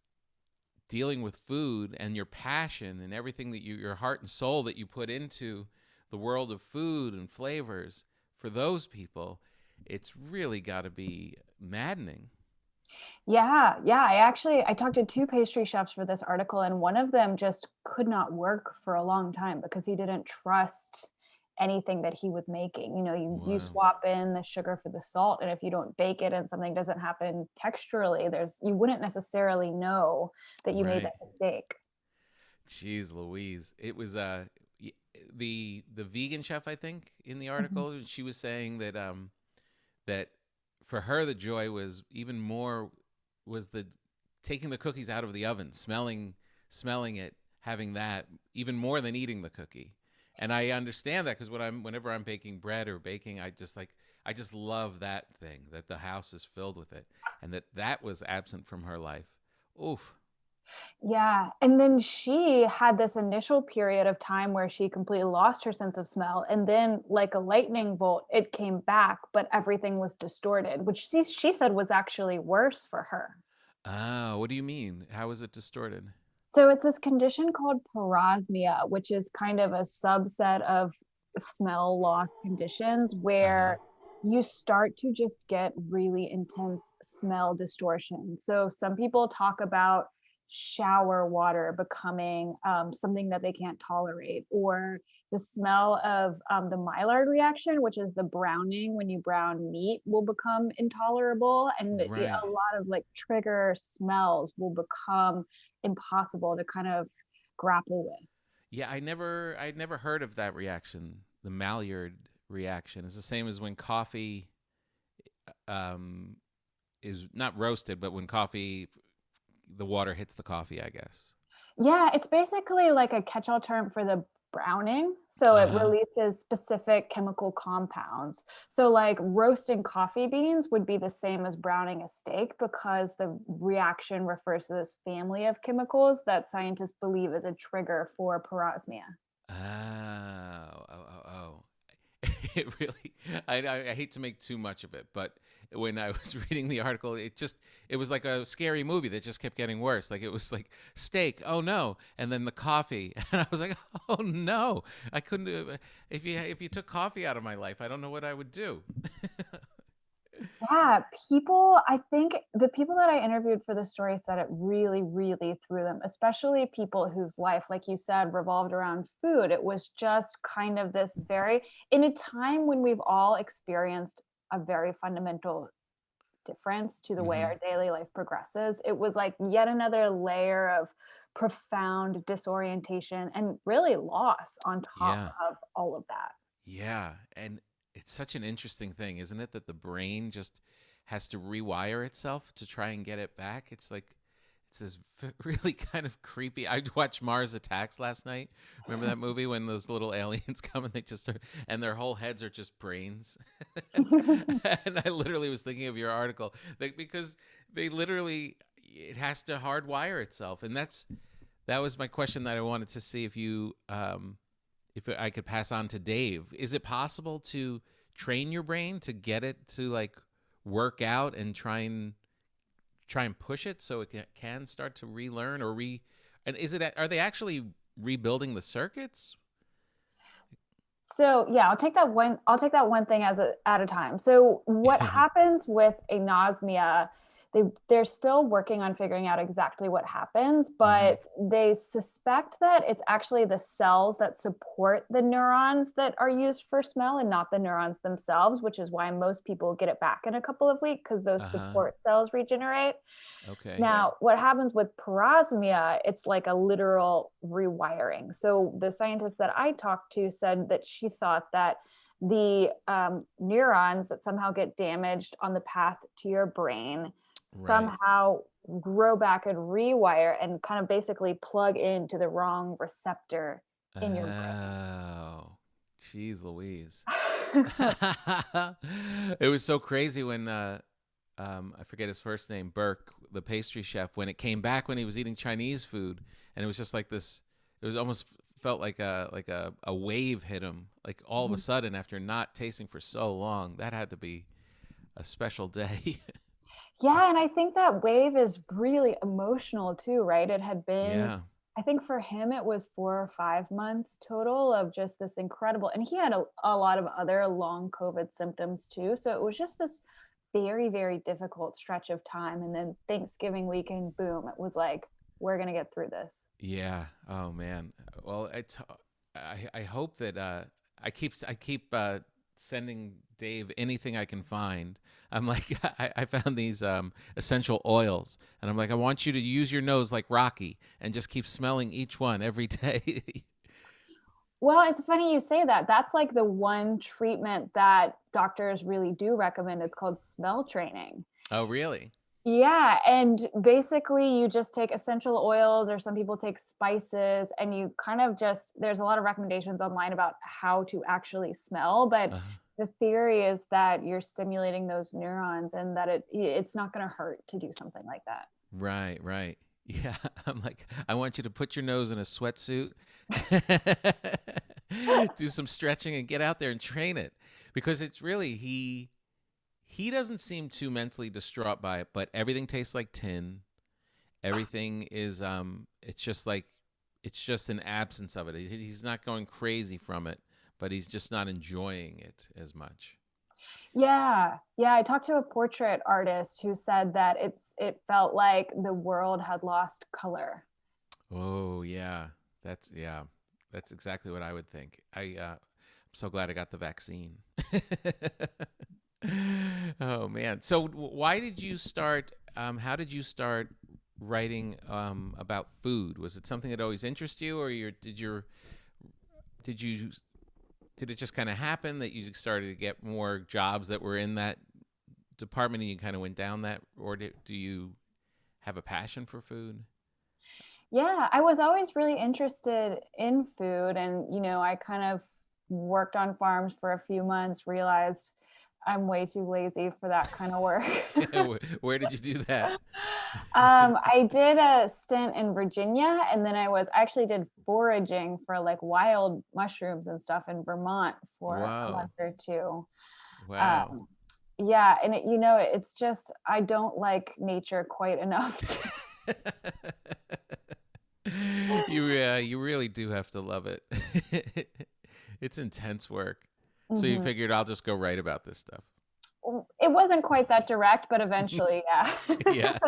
dealing with food and your passion and everything that your heart and soul that you put into the world of food and flavors, for those people, it's really got to be maddening. Yeah. I talked to two pastry chefs for this article, and one of them just could not work for a long time because he didn't trust anything that he was making. You swap in the sugar for the salt, and if you don't bake it and something doesn't happen texturally, you wouldn't necessarily know that you made that mistake. Jeez Louise. It was the vegan chef, I think, in the article, she was saying that that for her the joy was even more was the taking the cookies out of the oven, smelling it, having that even more than eating the cookie. And I understand that because whenever I'm baking bread or baking, I just love that thing, that the house is filled with it, and that was absent from her life. Oof. Yeah. And then she had this initial period of time where she completely lost her sense of smell. And then, like a lightning bolt, it came back, but everything was distorted, which she said was actually worse for her. Oh, what do you mean? How is it distorted? So it's this condition called Porasmia, which is kind of a subset of smell loss conditions where you start to just get really intense smell distortion. So some people talk about shower water becoming something that they can't tolerate, or the smell of the Maillard reaction, which is the browning when you brown meat, will become intolerable, and Right. a lot of like trigger smells will become impossible to kind of grapple with. Yeah, I'd never heard of that reaction. The Maillard reaction is the same as when coffee is not roasted, but when the water hits the coffee, I guess. Yeah, it's basically like a catch-all term for the browning. So it releases specific chemical compounds. So like roasting coffee beans would be the same as browning a steak because the reaction refers to this family of chemicals that scientists believe is a trigger for Porosmia. Oh. It really, I hate to make too much of it, but when I was reading the article, it was like a scary movie that just kept getting worse. Like it was like steak, oh no, and then the coffee, and I was like, oh no, I couldn't do if you took coffee out of my life, I don't know what I would do. Yeah, I think the people that I interviewed for the story said it really, really threw them, especially people whose life, like you said, revolved around food. It was just kind of this in a time when we've all experienced a very fundamental difference to the way our daily life progresses. It was like yet another layer of profound disorientation and really loss on top Yeah. of all of that. Yeah, and it's such an interesting thing, isn't it, that the brain just has to rewire itself to try and get it back? It's like it's this really kind of creepy. I watched Mars Attacks last night. Remember that movie when those little aliens come and and their whole heads are just brains? And I literally was thinking of your article because they literally it has to hardwire itself. And that was my question that I wanted to see if you if I could pass on to Dave. Is it possible to train your brain to get it to like work out and try and push it so it can start to relearn and are they actually rebuilding the circuits? So yeah, I'll take that one thing at a time. So what happens with anosmia, they're still working on figuring out exactly what happens, but they suspect that it's actually the cells that support the neurons that are used for smell and not the neurons themselves, which is why most people get it back in a couple of weeks, because those support cells regenerate. Okay. Now, what happens with porosmia, it's like a literal rewiring. So the scientist that I talked to said that she thought that the neurons that somehow get damaged on the path to your brain somehow grow back and rewire and kind of basically plug into the wrong receptor in your brain. Oh, geez Louise. It was so crazy when I forget his first name, Burke, the pastry chef, when it came back when he was eating Chinese food, and it was just like this, it was almost felt like a wave hit him, like all of a sudden after not tasting for so long. That had to be a special day. Yeah, and I think that wave is really emotional too, right? It had been, I think for him, it was 4 or 5 months total of just this incredible, and he had a lot of other long COVID symptoms too. So it was just this very, very difficult stretch of time. And then Thanksgiving weekend, boom, it was like, we're going to get through this. Yeah. Oh man. Well, I hope that I keep sending Dave anything I can find. I'm like, I found these essential oils, and I'm like, I want you to use your nose like Rocky and just keep smelling each one every day. Well, it's funny you say that. That's like the one treatment that doctors really do recommend. It's called smell training. Oh, really? Yeah. And basically, you just take essential oils, or some people take spices, and you kind of there's a lot of recommendations online about how to actually smell. But the theory is that you're stimulating those neurons, and that it's not going to hurt to do something like that. Right, right. Yeah, I'm like, I want you to put your nose in a sweatsuit, do some stretching, and get out there and train it, because it's really he doesn't seem too mentally distraught by it, but everything tastes like tin. Everything is it's just an absence of it. He's not going crazy from it, but he's just not enjoying it as much. Yeah. I talked to a portrait artist who said that it felt like the world had lost color. Oh yeah, that's exactly what I would think. I'm so glad I got the vaccine. Oh man! So why did you start? How did you start writing about food? Was it something that always interested you, or did it just kind of happen that you started to get more jobs that were in that department and you kind of went down that, or do you have a passion for food? Yeah, I was always really interested in food, and I kind of worked on farms for a few months, realized I'm way too lazy for that kind of work. Where did you do that? I did a stint in Virginia, and then I actually did foraging for like wild mushrooms and stuff in Vermont for a month or two. Wow. Yeah, and it's just, I don't like nature quite enough. You really do have to love it. It's intense work. So you figured I'll just go write about this stuff. It wasn't quite that direct, but eventually, yeah. Yeah.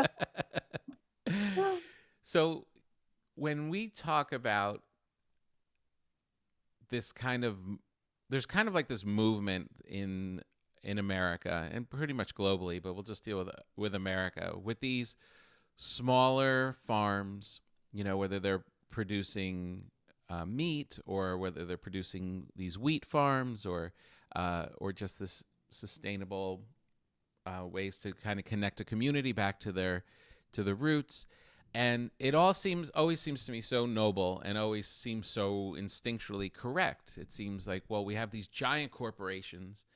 So when we talk about this there's kind of like this movement in America and pretty much globally, but we'll just deal with America, with these smaller farms, whether they're producing meat, or whether they're producing these wheat farms, or just this sustainable ways to kind of connect a community back to the roots. And it always seems to me so noble, and always seems so instinctually correct. It seems like, well, we have these giant corporations,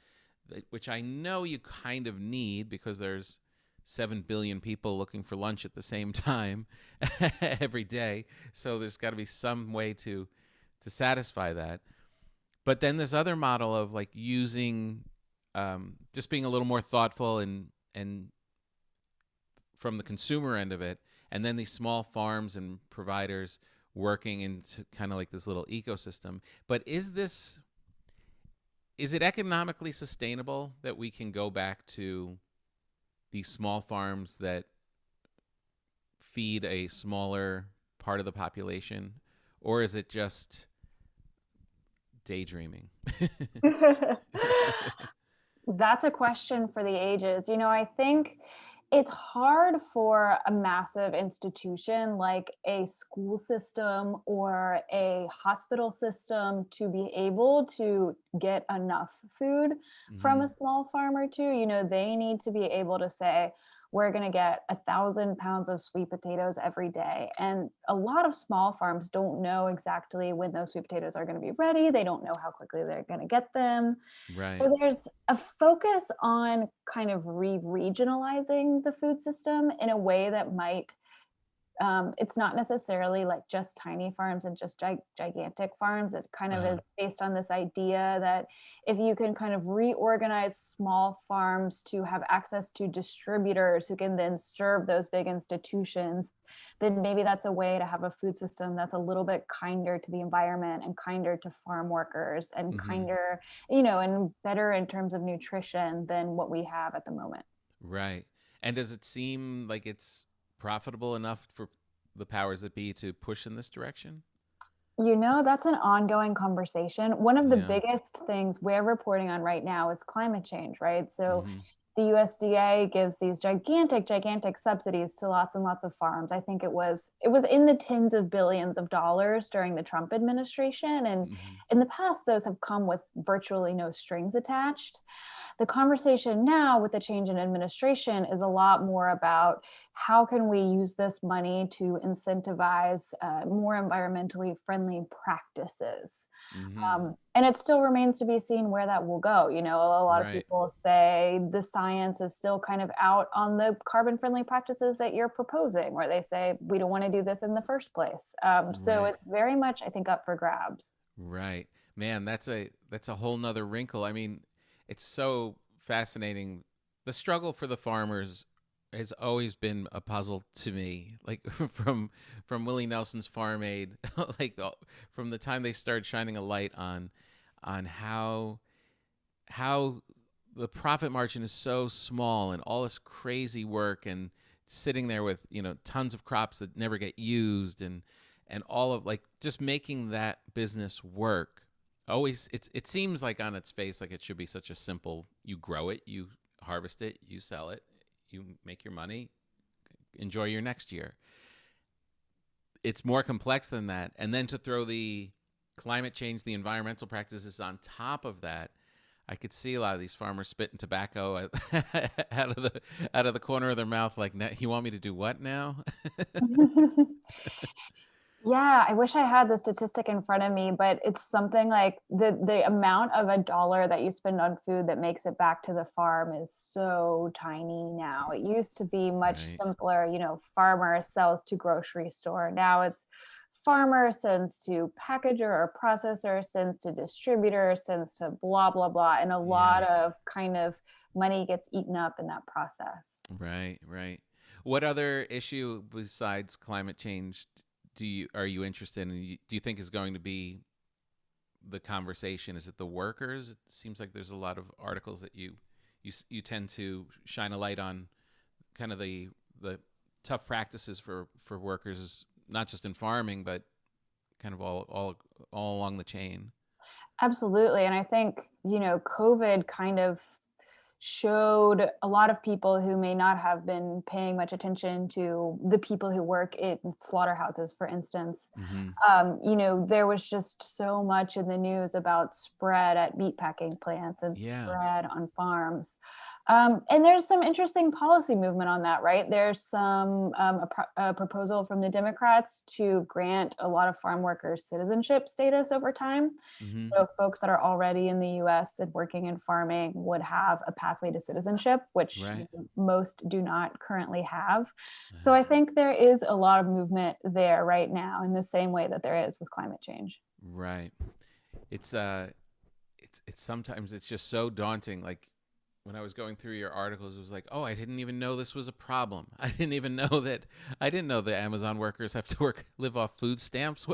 which I know you kind of need, because there's 7 billion people looking for lunch at the same time every day. So there's got to be some way to satisfy that. But then this other model of like using, just being a little more thoughtful and from the consumer end of it, and then these small farms and providers working into kind of like this little ecosystem. But is it economically sustainable that we can go back to these small farms that feed a smaller part of the population, or is it just daydreaming? That's a question for the ages. I think it's hard for a massive institution like a school system or a hospital system to be able to get enough food from a small farm or two. They need to be able to say, we're going to get 1,000 pounds of sweet potatoes every day. And a lot of small farms don't know exactly when those sweet potatoes are going to be ready. They don't know how quickly they're going to get them. Right. So there's a focus on kind of regionalizing the food system in a way that might, it's not necessarily like just tiny farms and just gigantic farms. It kind of is based on this idea that if you can kind of reorganize small farms to have access to distributors who can then serve those big institutions, then maybe that's a way to have a food system that's a little bit kinder to the environment and kinder to farm workers and kinder, and better in terms of nutrition than what we have at the moment. Right. And does it seem like it's profitable enough for the powers that be to push in this direction? That's an ongoing conversation. One of the biggest things we're reporting on right now is climate change, right? So the USDA gives these gigantic subsidies to lots and lots of farms. I think it was in the tens of billions of dollars during the Trump administration. And in the past, those have come with virtually no strings attached. The conversation now with the change in administration is a lot more about how can we use this money to incentivize more environmentally friendly practices. And it still remains to be seen where that will go. A lot of people say the science is still kind of out on the carbon friendly practices that you're proposing, or they say we don't want to do this in the first place. So it's very much, I think, up for grabs. Right. Man, that's a whole nother wrinkle. I mean, it's so fascinating. The struggle for the farmers has always been a puzzle to me. Like from Willie Nelson's Farm Aid, like from the time they started shining a light on how the profit margin is so small and all this crazy work and sitting there with tons of crops that never get used and all of like just making that business work. Always, it seems like on its face like it should be such a simple, you grow it, you harvest it, you sell it, you make your money, enjoy your next year. It's more complex than that. And then to throw the climate change, the environmental practices on top of that, I could see a lot of these farmers spitting tobacco out of the corner of their mouth like, you want me to do what now? Yeah, I wish I had the statistic in front of me, but it's something like the amount of $1 that you spend on food that makes it back to the farm is so tiny now. It used to be much simpler, farmer sells to grocery store. Now it's farmer sends to packager or processor, sends to distributor, sends to blah, blah, blah. And a lot of kind of money gets eaten up in that process. Right. What other issue besides climate change are you interested in? Do you think is going to be the conversation? Is it the workers? It seems like there's a lot of articles that you tend to shine a light on, kind of the tough practices for workers, not just in farming, but kind of all along the chain. Absolutely, and I think COVID kind of showed a lot of people who may not have been paying much attention to the people who work in slaughterhouses, for instance. There was just so much in the news about spread at meatpacking plants and spread on farms. And there's some interesting policy movement on that, right? There's some a proposal from the Democrats to grant a lot of farm workers citizenship status over time. So folks that are already in the U.S. and working in farming would have a path pathway to citizenship, which Right. most do not currently have. So I think there is a lot of movement there right now in the same way that there is with climate change. Right. It's sometimes it's just so daunting. Like when I was going through your articles, it was like, oh, I didn't even know this was a problem. I didn't know the Amazon workers have to live off food stamps.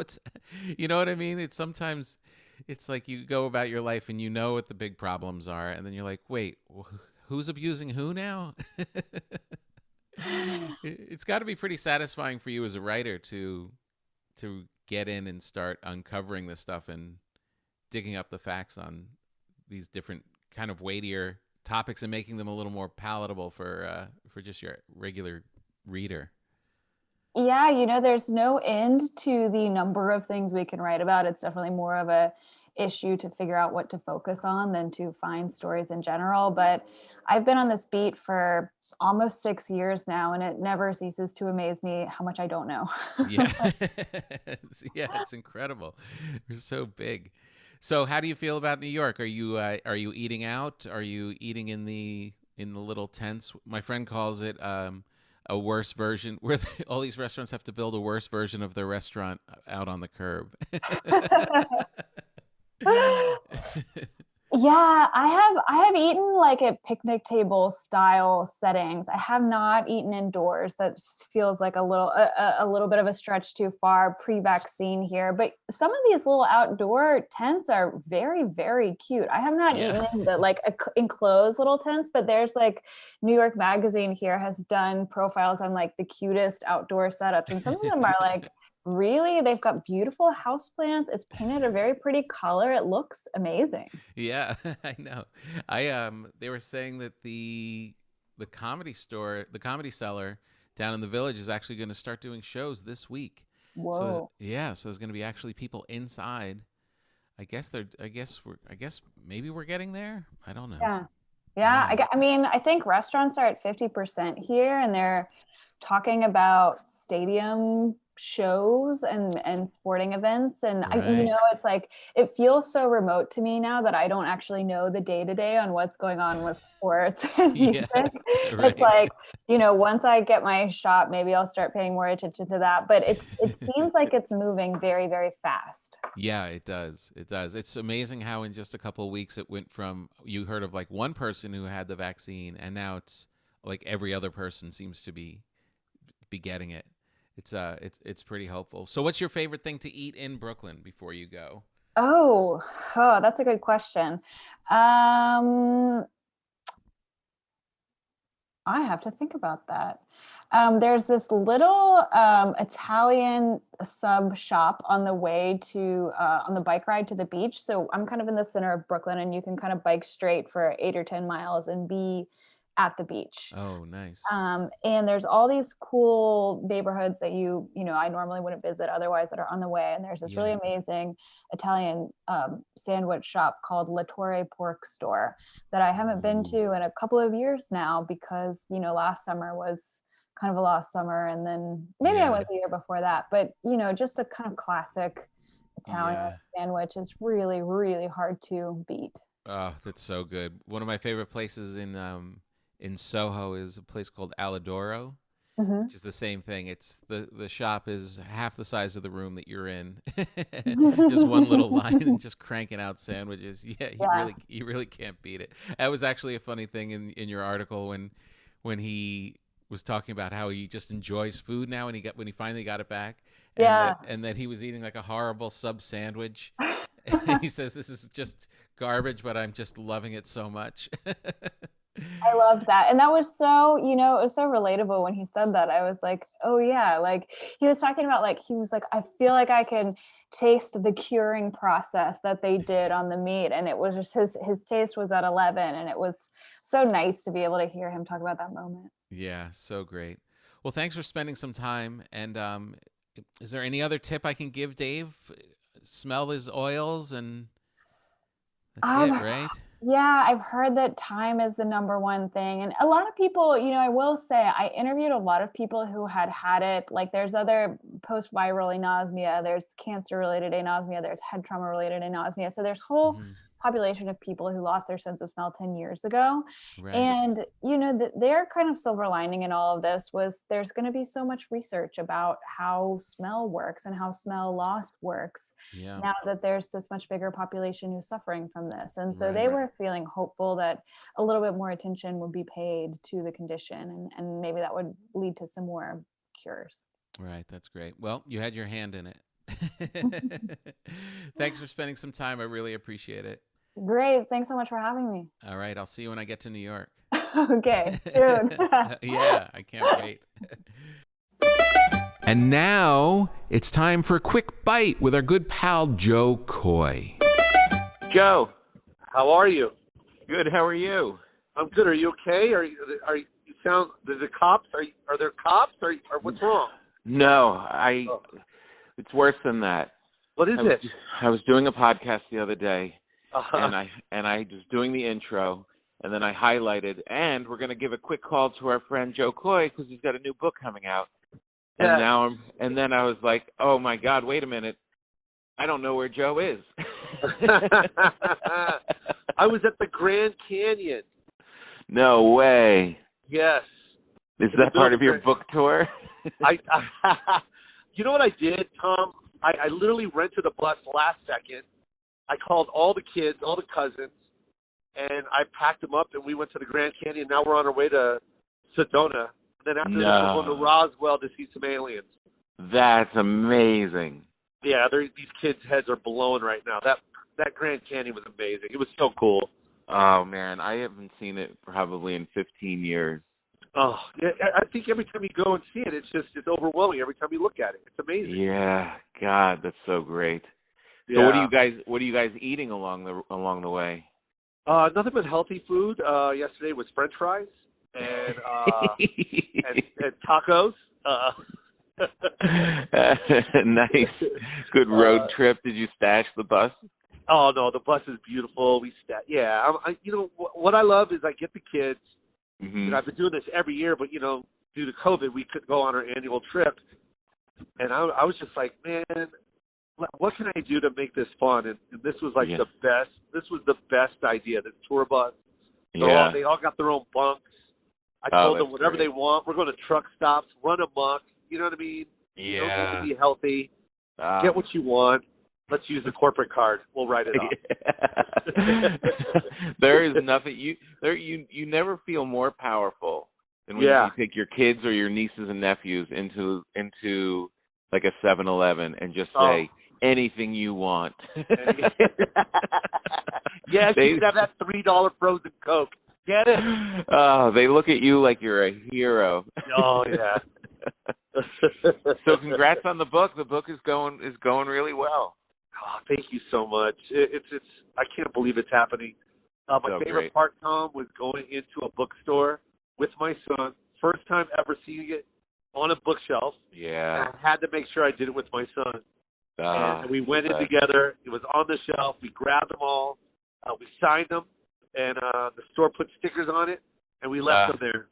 You know what I mean? It's sometimes, it's like you go about your life and you know what the big problems are. And then you're like, wait, who's abusing who now? It's got to be pretty satisfying for you as a writer to get in and start uncovering this stuff and digging up the facts on these different kind of weightier topics and making them a little more palatable for just your regular reader. Yeah, there's no end to the number of things we can write about. It's definitely more of a issue to figure out what to focus on than to find stories in general. But I've been on this beat for almost 6 years now, and it never ceases to amaze me how much I don't know. Yeah. Yeah, it's incredible. They're so big. So how do you feel about New York? Are you eating out? Are you eating in the little tents? My friend calls it a worse version where all these restaurants have to build a worse version of their restaurant out on the curb. Yeah, I have eaten like at picnic table style settings. I have not eaten indoors. That feels like a little bit of a stretch too far pre-vaccine here. But some of these little outdoor tents are very, very cute. I have not eaten in the like enclosed little tents, but there's like New York Magazine here has done profiles on like the cutest outdoor setups, and some of them are like really, they've got beautiful houseplants. It's painted a very pretty color. It looks amazing. Yeah, I know. They were saying that the comedy store, the Comedy Cellar down in the Village is actually going to start doing shows this week. Whoa. So there's going to be actually people inside. I guess maybe we're getting there. I don't know. Yeah. Yeah. I mean, I think restaurants are at 50% here, and they're talking about stadium shows and sporting events. And Right. it's like, it feels so remote to me now that I don't actually know the day to day on what's going on with sports and Yeah. music. Right. It's like, once I get my shot, maybe I'll start paying more attention to that. But it seems like it's moving very, very fast. Yeah, it does. It does. It's amazing how in just a couple of weeks it went from you heard of like one person who had the vaccine, and now it's like every other person seems to be getting it. It's pretty hopeful. So what's your favorite thing to eat in Brooklyn before you go? Oh, that's a good question. I have to think about that. There's this little Italian sub shop on the way to on the bike ride to the beach. So I'm kind of in the center of Brooklyn, and you can kind of bike straight for 8 or 10 miles and be at the beach. Oh, nice. And there's all these cool neighborhoods that I normally wouldn't visit otherwise that are on the way. And there's this really amazing Italian sandwich shop called La Torre Pork Store that I haven't been to in a couple of years now because, last summer was kind of a lost summer. And then maybe I went the year before that. But, just a kind of classic Italian sandwich is really, really hard to beat. Oh, that's so good. One of my favorite places in Soho is a place called Alidoro, which is the same thing. It's the shop is half the size of the room that you're in, just one little line and just cranking out sandwiches. Yeah, you really can't beat it. That was actually a funny thing in your article when he was talking about how he just enjoys food now, and when he finally got it back, and that he was eating like a horrible sub sandwich. And he says this is just garbage, but I'm just loving it so much. I love that. And that was so, it was so relatable when he said that. I was like, oh yeah. Like he was talking about he was like, I feel like I can taste the curing process that they did on the meat. And it was just his taste was at 11. And it was so nice to be able to hear him talk about that moment. Yeah, so great. Well, thanks for spending some time. And is there any other tip I can give Dave? Smell his oils and that's it, right? Yeah, I've heard that time is the number one thing. And a lot of people, I will say, I interviewed a lot of people who had it. Like there's other post-viral anosmia, there's cancer-related anosmia, there's head trauma-related anosmia. So there's whole population of people who lost their sense of smell 10 years ago. Right. And, their kind of silver lining in all of this was there's going to be so much research about how smell works and how smell loss works now that there's this much bigger population who's suffering from this. And so they were feeling hopeful that a little bit more attention would be paid to the condition, and maybe that would lead to some more cures. Right. That's great. Well, you had your hand in it. Thanks for spending some time. I really appreciate it. Great. Thanks so much for having me. All right. I'll see you when I get to New York. Okay. Soon. Yeah, I can't wait. And now it's time for a quick bite with our good pal, Jo Koy. Joe, how are you? Good. How are you? I'm good. Are you okay? Are you sound? There's the cops. Are there cops? Or what's wrong? No, it's worse than that. What is it? I was doing a podcast the other day, Uh-huh. and I was doing the intro, and then I highlighted, and we're going to give a quick call to our friend Jo Koy because he's got a new book coming out. Yeah. And then I was like, oh my God, wait a minute, I don't know where Joe is. I was at the Grand Canyon. No way. Yes. Is that part of your book tour? You know what I did, Tom? I literally rented a bus last second. I called all the kids, all the cousins, and I packed them up, and we went to the Grand Canyon. Now we're on our way to Sedona. Then after this, we're going to Roswell to see some aliens. That's amazing. Yeah, these kids' heads are blowing right now. That Grand Canyon was amazing. It was so cool. Oh, man, I haven't seen it probably in 15 years. Oh, yeah, I think every time you go and see it, it's overwhelming. Every time you look at it, it's amazing. Yeah, God, that's so great. So Yeah. what are you guys eating along the way? Nothing but healthy food. Yesterday was French fries and and tacos. Nice, good road trip. Did you stash the bus? Oh no, the bus is beautiful. What I love is I get the kids. Mm-hmm. I've been doing this every year, but due to COVID, we couldn't go on our annual trip. And I was just like, man, what can I do to make this fun? And this was like the best. This was the best idea. This tour bus. They all got their own bunks. I told them whatever they want. We're going to truck stops, run amok. You know what I mean? Yeah. Don't need to be healthy. Get what you want. Let's use the corporate card. We'll write it off. There is nothing you never feel more powerful than when you take your kids or your nieces and nephews into like a 7-Eleven and just say anything you want. Yes, you can have that $3 frozen Coke. Get it? Oh, they look at you like you're a hero. Oh yeah. So congrats on the book. The book is going really well. Oh, thank you so much. It's I can't believe it's happening. My favorite part, Tom, was going into a bookstore with my son. First time ever seeing it on a bookshelf. Yeah. I had to make sure I did it with my son. And we went in together. It was on the shelf. We grabbed them all. We signed them, and the store put stickers on it, and we left them there.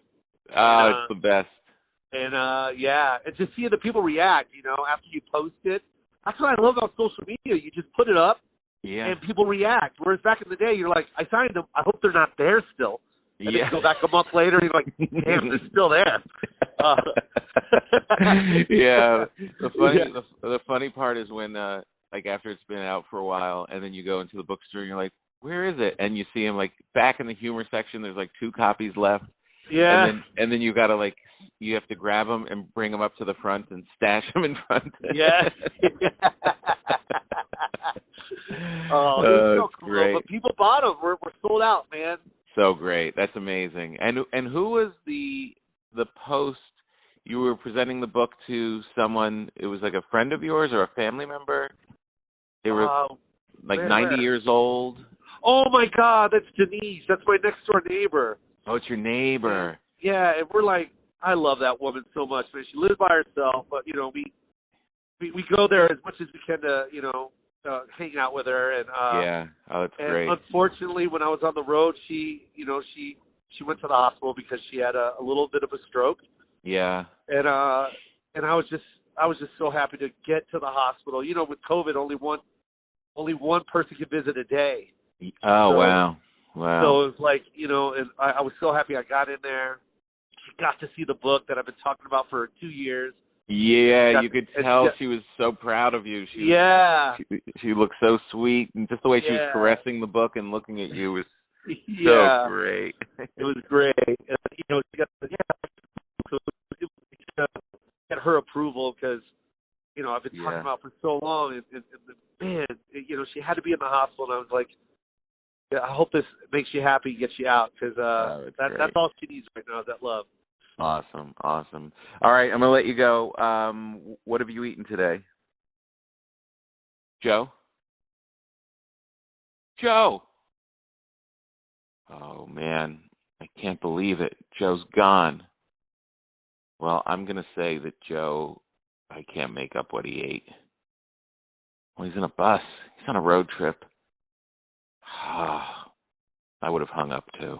It's the best. And and to see the people react, after you post it. That's what I love about social media. You just put it up, and people react. Whereas back in the day, you're like, I signed them. I hope they're not there still. And then you go back a month later, and you're like, damn, they're still there. The funny part is when, like, after it's been out for a while, and then you go into the bookstore, and you're like, where is it? And you see them, like, back in the humor section, there's, like, 2 copies left. Yeah. And then you got to, like, you have to grab them and bring them up to the front and stash them in front. Yeah. Oh, it's so cool. Great. But people bought them. We're sold out, man. So great. That's amazing. And who was the post? You were presenting the book to someone. It was like a friend of yours or a family member. They were like 90 years old. Oh my God, that's Denise. That's my next door neighbor. Oh, it's your neighbor. Yeah, and we're like, I love that woman so much, man. She lives by herself, but we go there as much as we can to hang out with her. And that's great. Unfortunately, when I was on the road, she went to the hospital because she had a little bit of a stroke. Yeah. And I was just so happy to get to the hospital. With COVID, only one person could visit a day. Oh, wow. Wow. So it was like, and I was so happy I got in there. She got to see the book that I've been talking about for 2 years. Yeah, you could tell she was so proud of you. She looked so sweet, and just the way she was caressing the book and looking at you was so great. It was great. And, she got so it got her approval because, I've been talking about it for so long, and man, she had to be in the hospital, and I was like, I hope this makes you happy, gets you out, because that's all she needs right now is that love. Awesome. All right, I'm going to let you go. What have you eaten today? Joe? Joe! Oh, man, I can't believe it. Joe's gone. Well, I'm going to say that Joe, I can't make up what he ate. Well, he's in a bus. He's on a road trip. I would have hung up, too.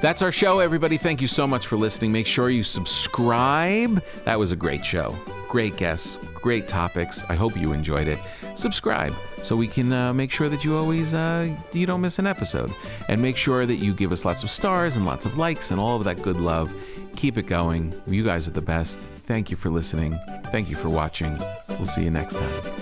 That's our show, everybody. Thank you so much for listening. Make sure you subscribe. That was a great show. Great guests, great topics. I hope you enjoyed it. Subscribe so we can make sure that you always, you don't miss an episode. And make sure that you give us lots of stars and lots of likes and all of that good love. Keep it going. You guys are the best. Thank you for listening. Thank you for watching. We'll see you next time.